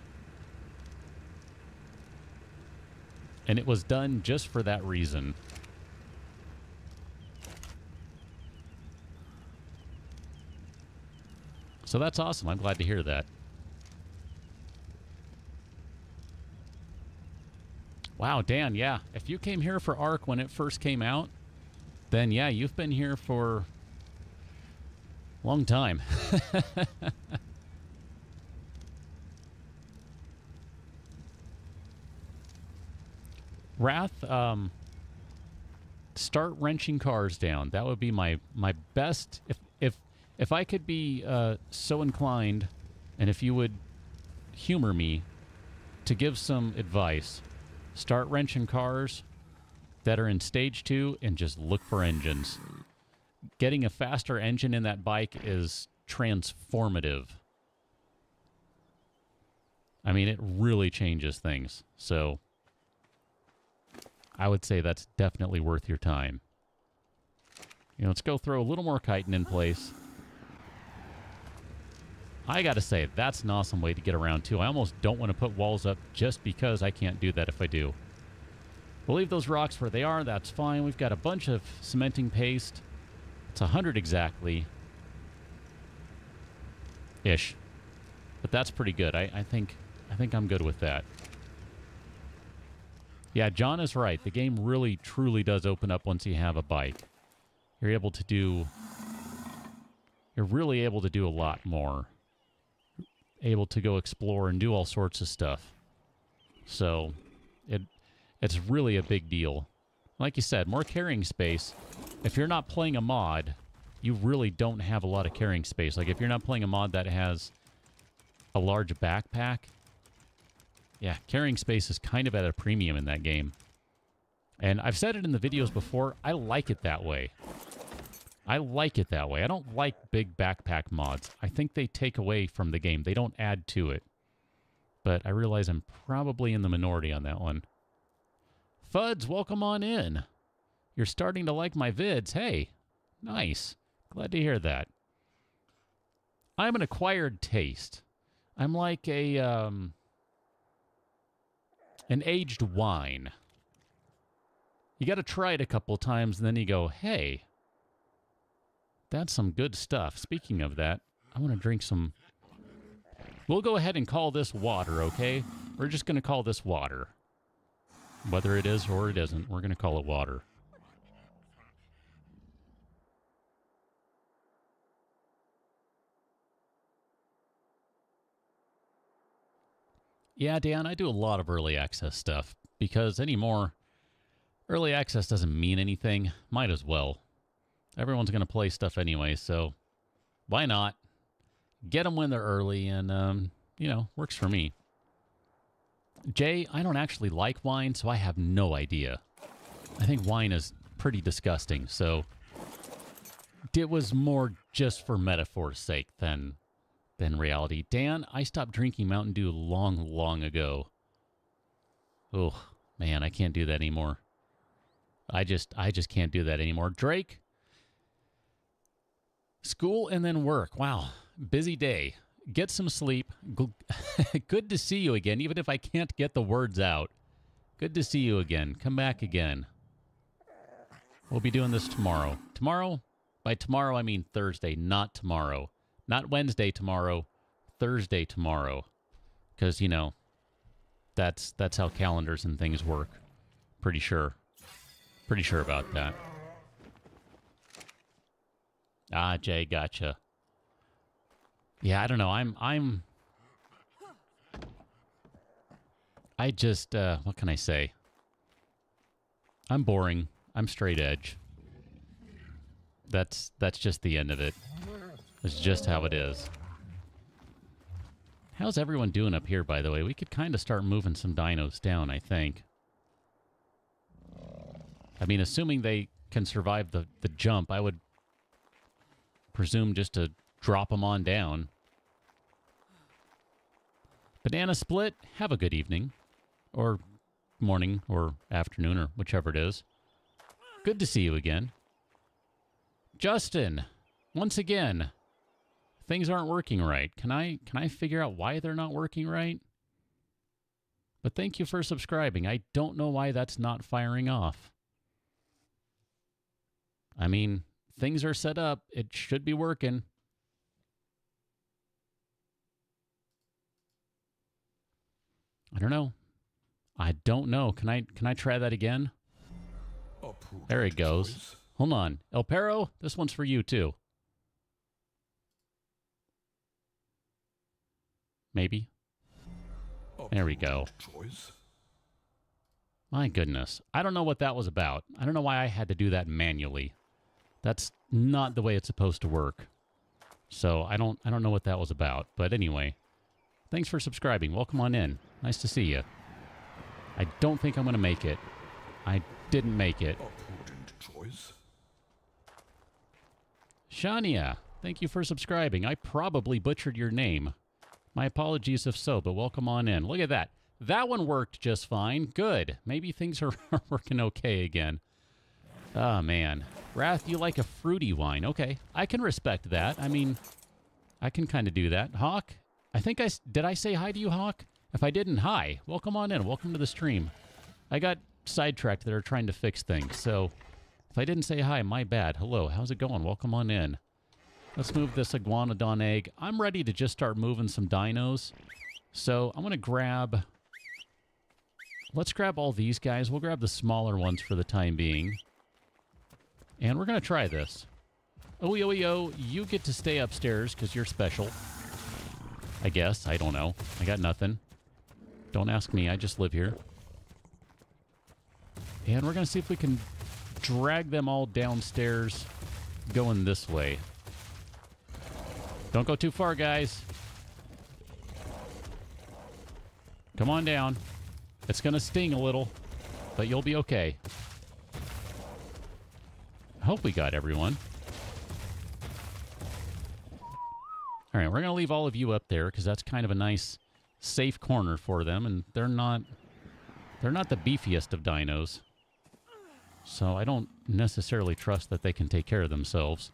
And it was done just for that reason. So that's awesome. I'm glad to hear that. Wow, Dan, yeah. If you came here for ARK when it first came out, then yeah, you've been here for a long time. Wrath, start wrenching cars down. That would be my best. If I could be so inclined, and if you would humor me to give some advice, start wrenching cars that are in stage 2 and just look for engines. Getting a faster engine in that bike is transformative. I mean, it really changes things. So I would say that's definitely worth your time. You know, let's go throw a little more chitin in place. I gotta say, that's an awesome way to get around, too. I almost don't want to put walls up just because I can't do that if I do. We'll leave those rocks where they are. That's fine. We've got a bunch of cementing paste. It's 100 exactly. Ish. But that's pretty good. I think I'm good with that. Yeah, John is right. The game really, truly does open up once you have a bike. You're able to do... You're really able to do a lot more. Able to go explore and do all sorts of stuff. So, it's really a big deal. Like you said, more carrying space. If you're not playing a mod, you really don't have a lot of carrying space. Like, if you're not playing a mod that has a large backpack, yeah, carrying space is kind of at a premium in that game. And I've said it in the videos before, I like it that way. I like it that way. I don't like big backpack mods. I think they take away from the game. They don't add to it. But I realize I'm probably in the minority on that one. Fuds, welcome on in. You're starting to like my vids. Hey, nice. Glad to hear that. I'm an acquired taste. I'm like a an aged wine. You got to try it a couple times, and then you go, hey, that's some good stuff. Speaking of that, I want to drink some... We'll go ahead and call this water, okay? We're just going to call this water. Whether it is or it isn't, we're going to call it water. Yeah, Dan, I do a lot of early access stuff because anymore, early access doesn't mean anything. Might as well. Everyone's going to play stuff anyway, so why not? Get them when they're early and, you know, works for me. Jay, I don't actually like wine, so I have no idea. I think wine is pretty disgusting, so it was more just for metaphor's sake than reality. Dan, I stopped drinking Mountain Dew long ago. Oh, man, I can't do that anymore. I just can't do that anymore. Drake, school and then work. Wow, busy day. Get some sleep. Good to see you again, even if I can't get the words out. Good to see you again. Come back again. We'll be doing this tomorrow. Tomorrow? By tomorrow, I mean Thursday, not tomorrow. Not Wednesday tomorrow, Thursday tomorrow. Because, you know, that's how calendars and things work. Pretty sure. Pretty sure about that. Ah, Jay, gotcha. Yeah, I don't know. I just, what can I say? I'm boring. I'm straight edge. That's just the end of it. It's just how it is. How's everyone doing up here, by the way? We could kind of start moving some dinos down, I think. I mean, assuming they can survive the jump, I would presume just to drop them on down. Banana Split, have a good evening. Or morning, or afternoon, or whichever it is. Good to see you again. Justin, once again, things aren't working right. Can I figure out why they're not working right? But thank you for subscribing. I don't know why that's not firing off. I mean, things are set up. It should be working. I don't know. I don't know. Can I try that again? There it goes. Hold on. El Perro, this one's for you too. Maybe. There we go. My goodness. I don't know what that was about. I don't know why I had to do that manually. That's not the way it's supposed to work. So I don't know what that was about. But anyway, thanks for subscribing. Welcome on in. Nice to see you. I don't think I'm going to make it. I didn't make it. Shania, thank you for subscribing. I probably butchered your name. My apologies if so, but welcome on in. Look at that. That one worked just fine. Good. Maybe things are working okay again. Oh, man. Wrath, you like a fruity wine. Okay. I can respect that. I mean, I can kind of do that. Hawk, I think did I say hi to you, Hawk? If I didn't, hi. Welcome on in. Welcome to the stream. I got sidetracked there trying to fix things, so if I didn't say hi, my bad. Hello, how's it going? Welcome on in. Let's move this iguanodon egg. I'm ready to just start moving some dinos. So I'm going to grab... Let's grab all these guys. We'll grab the smaller ones for the time being. And we're going to try this. Oh, you get to stay upstairs because you're special. I guess. I don't know. I got nothing. Don't ask me. I just live here. And we're going to see if we can drag them all downstairs going this way. Don't go too far, guys. Come on down. It's going to sting a little, but you'll be okay. I hope we got everyone. All right, we're going to leave all of you up there because that's kind of a nice, safe corner for them, and they're not the beefiest of dinos. So I don't necessarily trust that they can take care of themselves.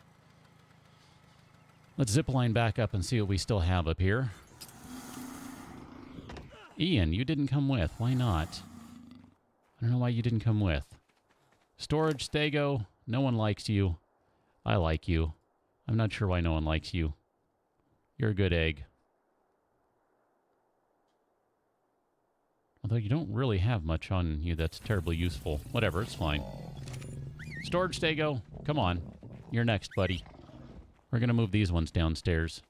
Let's zipline back up and see what we still have up here. Ian, you didn't come with. Why not? I don't know why you didn't come with. Storage, Stego, no one likes you. I like you. I'm not sure why no one likes you. You're a good egg. Although you don't really have much on you that's terribly useful. Whatever, it's fine. Storage, Stego, come on. You're next, buddy. We're going to move these ones downstairs.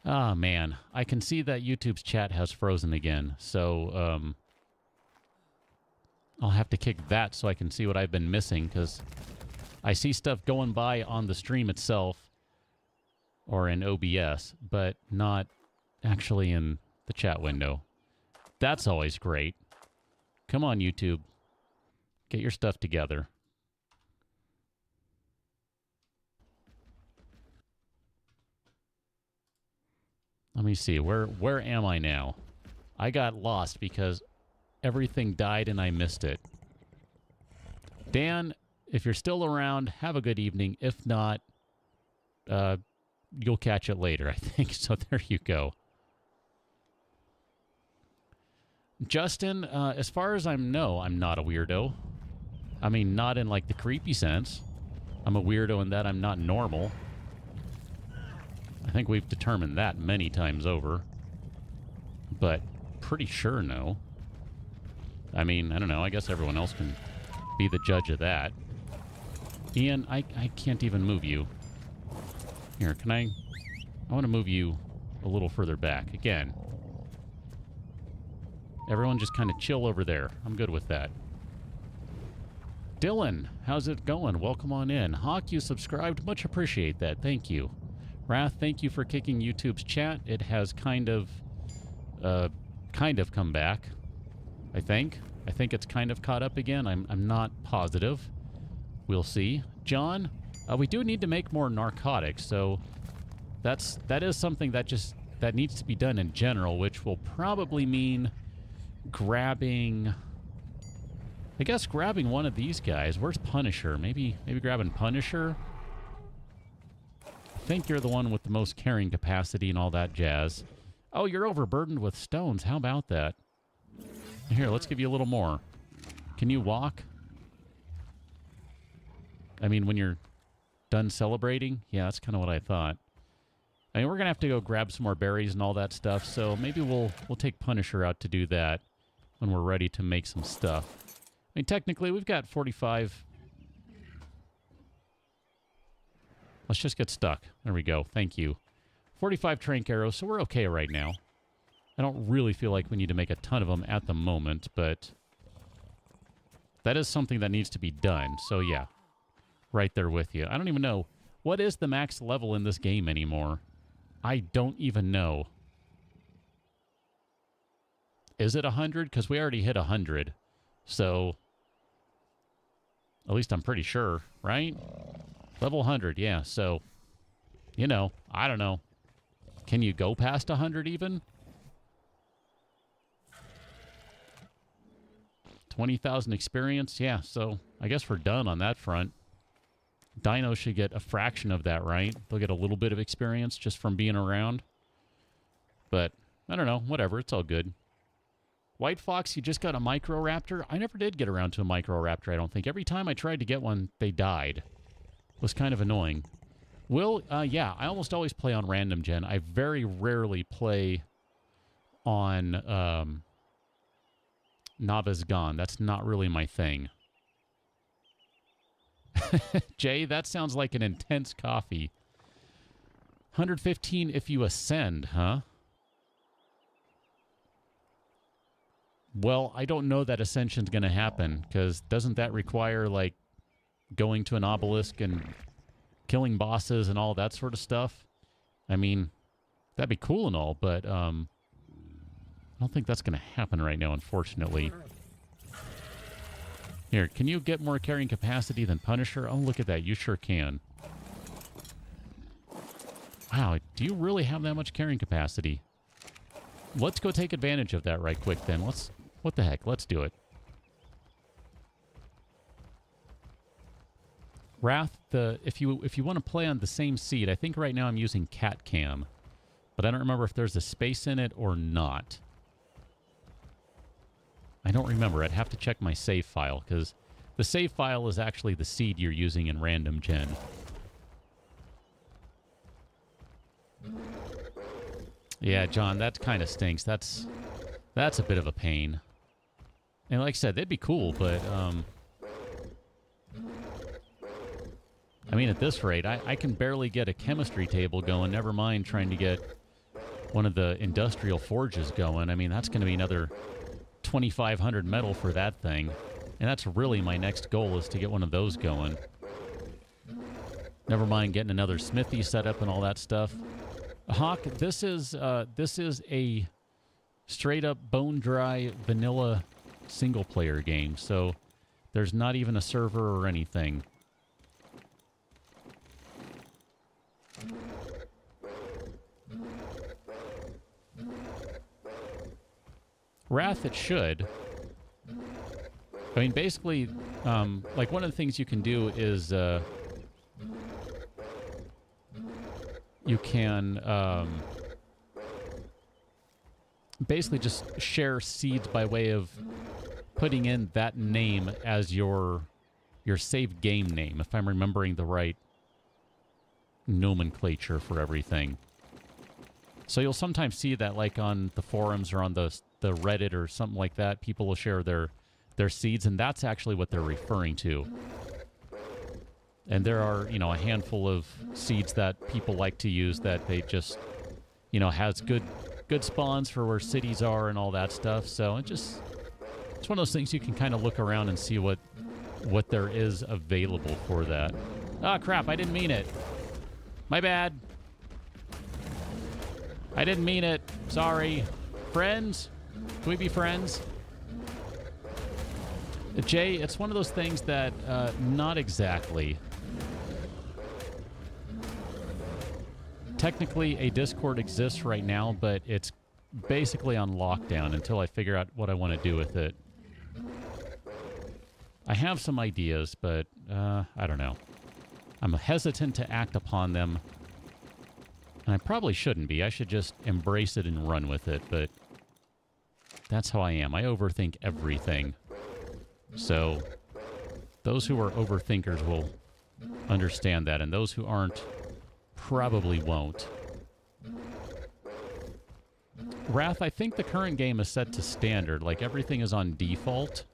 Ah, man. I can see that YouTube's chat has frozen again. So, I'll have to kick that so I can see what I've been missing, because I see stuff going by on the stream itself or in OBS, but not actually in the chat window. That's always great. Come on, YouTube. Get your stuff together. Let me see. Where am I now? I got lost because everything died and I missed it. Dan, if you're still around, have a good evening. If not, you'll catch it later, I think. So there you go. Justin, as far as I'm not a weirdo. I mean, not in like the creepy sense. I'm a weirdo in that I'm not normal. I think we've determined that many times over. But pretty sure no. I mean, I don't know. I guess everyone else can be the judge of that. Ian, I can't even move you. Here, can I want to move you a little further back. Again. Everyone just kind of chill over there. I'm good with that. Dylan, how's it going? Welcome on in. Hawk, you subscribed. Much appreciate that. Thank you. Wrath, thank you for kicking YouTube's chat. It has kind of come back, I think. I think it's kind of caught up again. I'm not positive. We'll see. John, we do need to make more narcotics, so that is something that needs to be done in general, which will probably mean grabbing... I guess grabbing one of these guys. Where's Punisher? Maybe grabbing Punisher? I think you're the one with the most carrying capacity and all that jazz. Oh, you're overburdened with stones. How about that? Here, let's give you a little more. Can you walk? I mean, when you're done celebrating? Yeah, that's kind of what I thought. I mean, we're going to have to go grab some more berries and all that stuff, so maybe we'll take Punisher out to do that when we're ready to make some stuff. I mean, technically, we've got 45. Let's just get stuck. There we go. Thank you. 45 trank arrows, so we're okay right now. I don't really feel like we need to make a ton of them at the moment, but that is something that needs to be done. So, yeah, right there with you. I don't even know. What is the max level in this game anymore? I don't even know. Is it 100? Because we already hit 100. So, at least I'm pretty sure, right? Level 100, yeah. So, you know, I don't know. Can you go past 100 even? 20,000 experience? Yeah, so I guess we're done on that front. Dinos should get a fraction of that, right? They'll get a little bit of experience just from being around. But, I don't know. Whatever. It's all good. White Fox, you just got a Microraptor? I never did get around to a Microraptor, I don't think. Every time I tried to get one, they died. It was kind of annoying. Will, yeah, I almost always play on random gen. I very rarely play on Nava's Gone. That's not really my thing. Jay, that sounds like an intense coffee. 115 if you ascend, huh? Well, I don't know that ascension's going to happen, because doesn't that require, like, going to an obelisk and killing bosses and all that sort of stuff? I mean, that'd be cool and all, but I don't think that's going to happen right now, unfortunately. Here, can you get more carrying capacity than Punisher? Oh, look at that. You sure can. Wow, do you really have that much carrying capacity? Let's go take advantage of that right quick, then. What the heck? Let's do it. Wrath, if you want to play on the same seed, I think right now I'm using Cat Cam, but I don't remember if there's a space in it or not. I don't remember. I'd have to check my save file, because the save file is actually the seed you're using in random gen. Yeah, John, that kind of stinks. That's a bit of a pain. And like I said, they'd be cool, but I mean, at this rate, I can barely get a chemistry table going, never mind trying to get one of the industrial forges going. I mean, that's going to be another 2,500 metal for that thing. And that's really my next goal, is to get one of those going. Never mind getting another smithy set up and all that stuff. Hawk, this is a straight-up bone-dry vanilla single-player game, so there's not even a server or anything. Wrath, it should. I mean, basically, like, one of the things you can do is you can basically just share seeds by way of putting in that name as your saved game name, if I'm remembering the right nomenclature for everything. So you'll sometimes see that, like, on the forums or on the Reddit or something like that, people will share their seeds, and that's actually what they're referring to. And there are, you know, a handful of seeds that people like to use that they just, you know, has good good spawns for where cities are and all that stuff. So it's one of those things you can kind of look around and see what there is available for that. Ah, crap, I didn't mean it. My bad. I didn't mean it. Sorry. Friends? Can we be friends? Jay, it's one of those things that, not exactly. Technically, a Discord exists right now, but it's basically on lockdown until I figure out what I want to do with it. I have some ideas, but, I don't know. I'm hesitant to act upon them. And I probably shouldn't be. I should just embrace it and run with it, but that's how I am. I overthink everything. So, those who are overthinkers will understand that, and those who aren't probably won't. Wrath, I think the current game is set to standard. Like, everything is on default.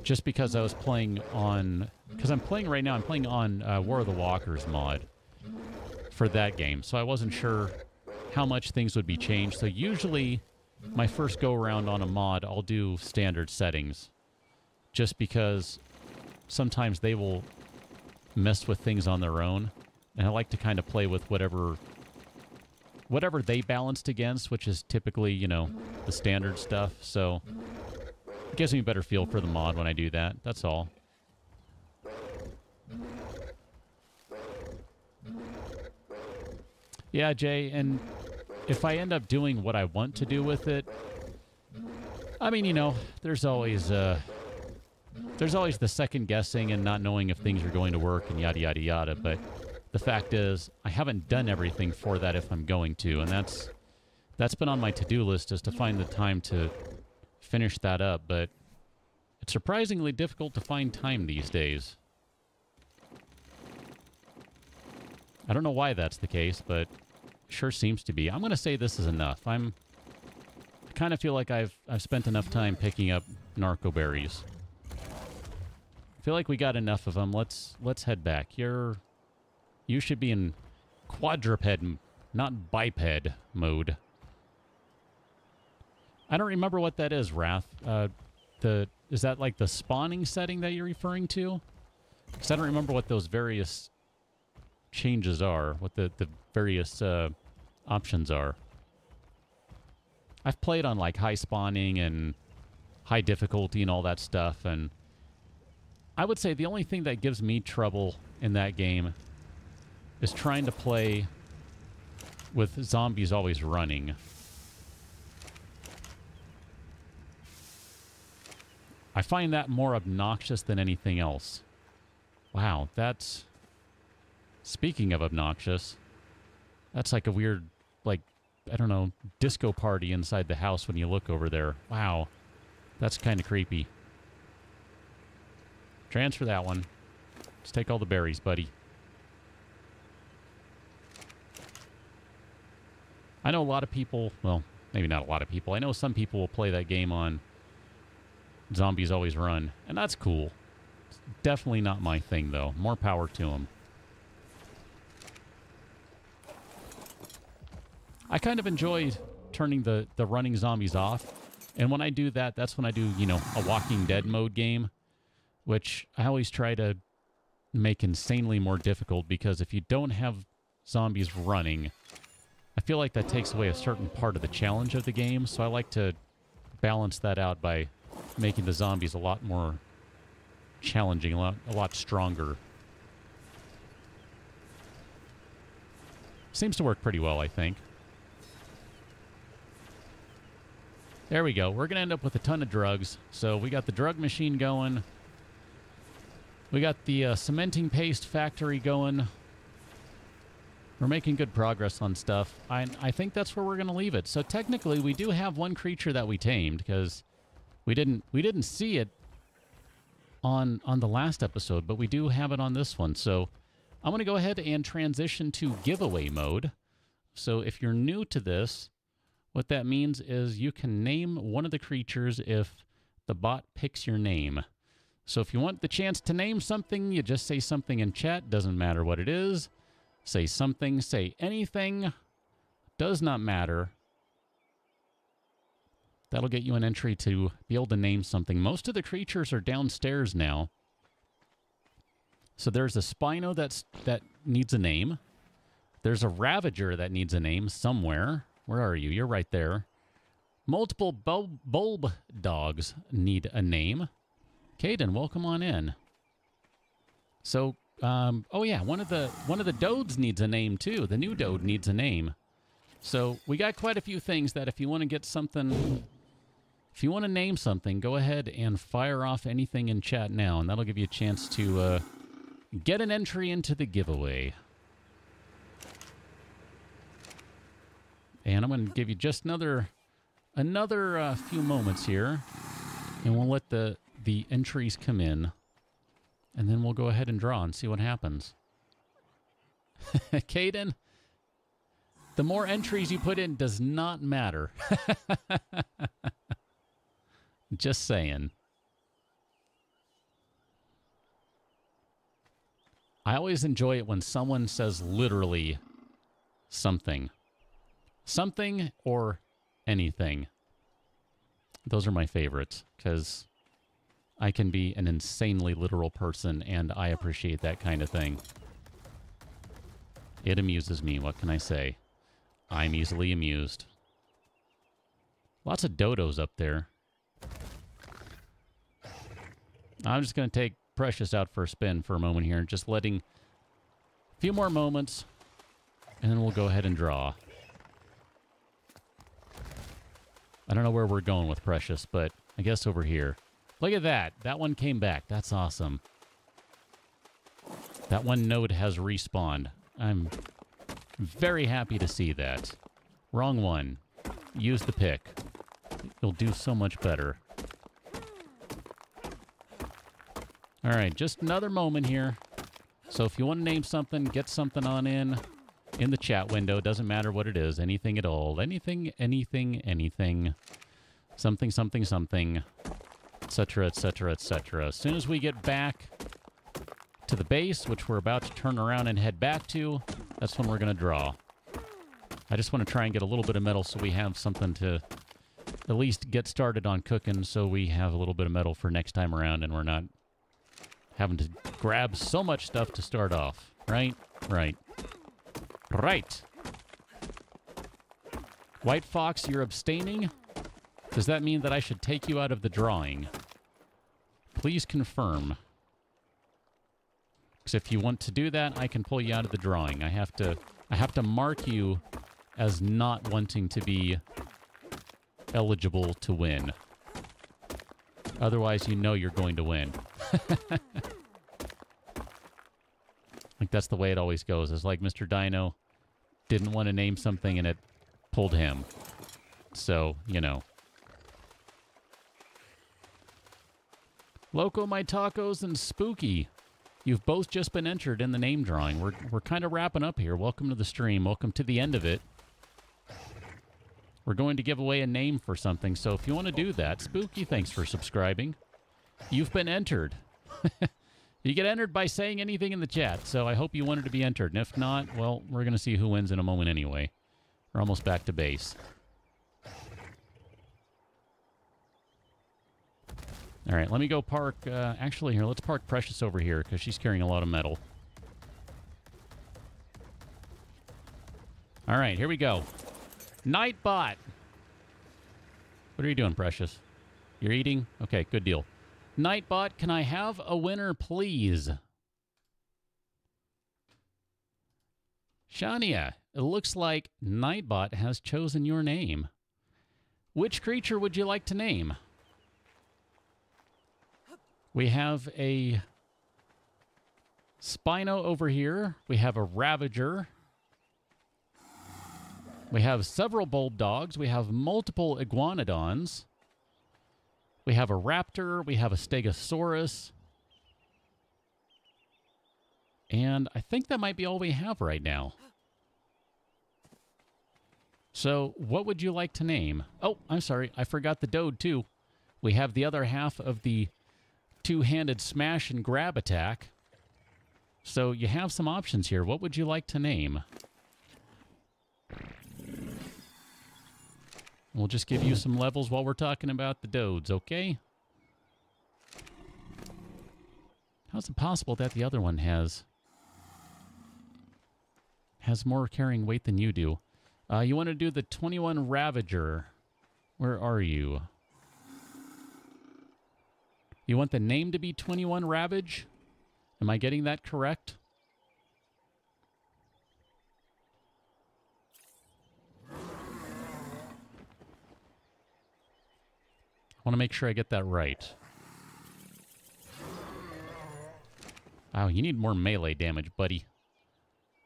Just because I was playing on... Because I'm playing right now, I'm playing on War of the Walkers mod for that game. So I wasn't sure how much things would be changed. So usually, my first go-around on a mod, I'll do standard settings. Just because sometimes they will mess with things on their own. And I like to kind of play with whatever they balanced against, which is typically, you know, the standard stuff. So it gives me a better feel for the mod when I do that. That's all. Yeah, Jay, and if I end up doing what I want to do with it, I mean, you know, there's always the second guessing and not knowing if things are going to work and yada, yada, yada. But the fact is, I haven't done everything for that if I'm going to. And that's been on my to-do list, is to find the time to finish that up. But it's surprisingly difficult to find time these days. I don't know why that's the case, but sure seems to be. I'm going to say this is enough. I kind of feel like I've spent enough time picking up narco berries. I feel like we got enough of them. Let's head back. You should be in quadruped, not biped mode. I don't remember what that is, Wrath. Is that like the spawning setting that you're referring to? Because I don't remember what those various changes are, what the various options are. I've played on like high spawning and high difficulty and all that stuff, and I would say the only thing that gives me trouble in that game is trying to play with zombies always running. I find that more obnoxious than anything else. Wow, that's... Speaking of obnoxious, that's like a weird, like, I don't know, disco party inside the house when you look over there. Wow, that's kind of creepy. Transfer that one. Let's take all the berries, buddy. I know a lot of people, well, maybe not a lot of people. I know some people will play that game on Zombies Always Run, and that's cool. It's definitely not my thing, though. More power to them. I kind of enjoy turning the running zombies off. And when I do that, that's when I do, you know, a Walking Dead mode game, which I always try to make insanely more difficult, because if you don't have zombies running, I feel like that takes away a certain part of the challenge of the game. So I like to balance that out by making the zombies a lot more challenging, a lot stronger. Seems to work pretty well, I think. There we go. We're going to end up with a ton of drugs. So we got the drug machine going. We got the cementing paste factory going. We're making good progress on stuff. I think that's where we're going to leave it. So technically, we do have one creature that we tamed, because we didn't see it on the last episode, but we do have it on this one. So I'm going to go ahead and transition to giveaway mode. So if you're new to this, what that means is you can name one of the creatures if the bot picks your name. So if you want the chance to name something, you just say something in chat. Doesn't matter what it is. Say something, say anything. Does not matter. That'll get you an entry to be able to name something. Most of the creatures are downstairs now. So there's a Spino that needs a name. There's a Ravager that needs a name somewhere. Where are you? You're right there. Multiple bulb dogs need a name. Caden, welcome on in. So, oh yeah, one of the Dodes needs a name too. The new Dode needs a name. So we got quite a few things that if you want to get something, if you want to name something, go ahead and fire off anything in chat now, and that'll give you a chance to get an entry into the giveaway. And I'm going to give you just another few moments here, and we'll let the entries come in, and then we'll go ahead and draw and see what happens. Caden, the more entries you put in does not matter. Just saying. I always enjoy it when someone says literally something. Something or anything. Those are my favorites, because I can be an insanely literal person, and I appreciate that kind of thing. It amuses me, what can I say? I'm easily amused. Lots of dodos up there. I'm just going to take Precious out for a spin for a moment here, just letting a few more moments, and then we'll go ahead and draw. I don't know where we're going with Precious, but I guess over here. Look at that. That one came back. That's awesome. That one node has respawned. I'm very happy to see that. Wrong one. Use the pick. You'll do so much better. All right, just another moment here. So if you want to name something, get something on in the chat window. Doesn't matter what it is. Anything at all. Anything, anything, anything. Something, something, something. Etc., etc., etc. As soon as we get back to the base, which we're about to turn around and head back to, that's when we're going to draw. I just want to try and get a little bit of metal so we have something to at least get started on cooking, so we have a little bit of metal for next time around and we're not having to grab so much stuff to start off. Right? Right. Right. White Fox, you're abstaining? Does that mean that I should take you out of the drawing? Please confirm. Because if you want to do that, I can pull you out of the drawing. I have to mark you as not wanting to be eligible to win. Otherwise, you know you're going to win. Like, that's the way it always goes. It's like Mr. Dino didn't want to name something and it pulled him. So, you know. Loco, My Tacos, and Spooky. You've both just been entered in the name drawing. We're kind of wrapping up here. Welcome to the stream. Welcome to the end of it. We're going to give away a name for something, so if you want to do that, Spooky, thanks for subscribing. You've been entered. You get entered by saying anything in the chat, so I hope you wanted to be entered. And if not, well, we're going to see who wins in a moment anyway. We're almost back to base. All right, let me go park... actually, here, let's park Precious over here, because she's carrying a lot of metal. All right, here we go. Nightbot. What are you doing, Precious? You're eating? Okay, good deal. Nightbot, can I have a winner, please? Shania, it looks like Nightbot has chosen your name. Which creature would you like to name? We have a Spino over here. We have a Ravager. We have several bulb dogs. We have multiple iguanodons. We have a raptor. We have a stegosaurus. And I think that might be all we have right now. So what would you like to name? Oh, I'm sorry. I forgot the Dode, too. We have the other half of the two-handed smash and grab attack. So you have some options here. What would you like to name? We'll just give you some levels while we're talking about the dodes, okay? How's it possible that the other one has more carrying weight than you do? You want to do the 21 Ravager. Where are you? You want the name to be 21 Ravage? Am I getting that correct? I want to make sure I get that right. Wow, you need more melee damage, buddy.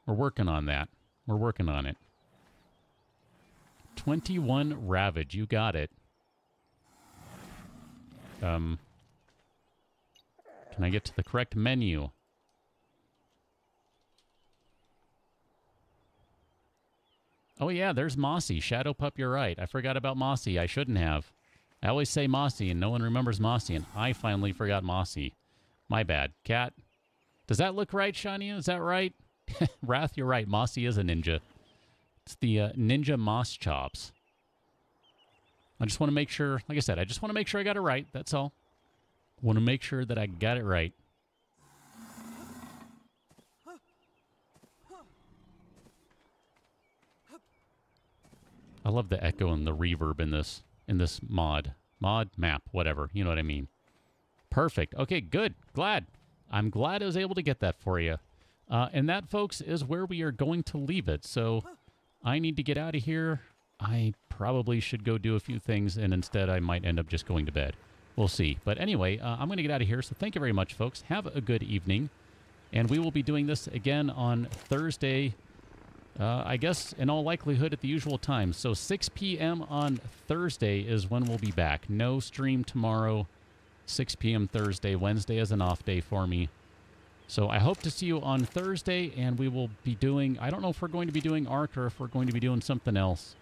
We're working on that. We're working on it. 21 Ravage, you got it. Can I get to the correct menu? Oh yeah, there's Mossy. Shadow Pup, you're right. I forgot about Mossy. I shouldn't have. I always say Mossy and no one remembers Mossy, and I finally forgot Mossy. My bad. Cat. Does that look right, Shania? Is that right? Wrath, you're right. Mossy is a ninja. It's the ninja moss chops. I just want to make sure, like I said, I just want to make sure I got it right. That's all. Want to make sure that I got it right. I love the echo and the reverb in this mod. Mod, map, whatever. You know what I mean. Perfect. Okay, good. Glad. I'm glad I was able to get that for you. And that, folks, is where we are going to leave it. So I need to get out of here. I probably should go do a few things, and instead I might end up just going to bed. We'll see. But anyway, I'm going to get out of here. So thank you very much, folks. Have a good evening. And we will be doing this again on Thursday, I guess in all likelihood at the usual time. So 6 p.m. on Thursday is when we'll be back. No stream tomorrow. 6 p.m. Thursday. Wednesday is an off day for me. So I hope to see you on Thursday, and we will be doing, I don't know if we're going to be doing ARK or if we're going to be doing something else.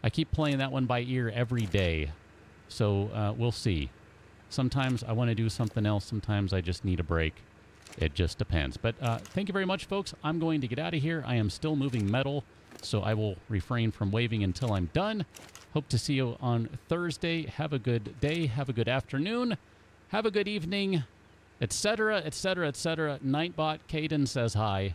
I keep playing that one by ear every day. So we'll see. Sometimes I want to do something else. Sometimes I just need a break. It just depends. But thank you very much, folks. I'm going to get out of here. I am still moving metal, so I will refrain from waving until I'm done. Hope to see you on Thursday. Have a good day. Have a good afternoon. Have a good evening, etc., etc., etc. Nightbot Caden says hi.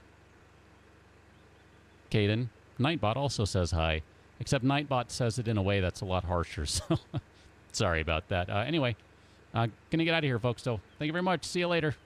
Caden. Nightbot also says hi, except Nightbot says it in a way that's a lot harsher, so sorry about that. Anyway, gonna get out of here, folks, so thank you very much. See you later.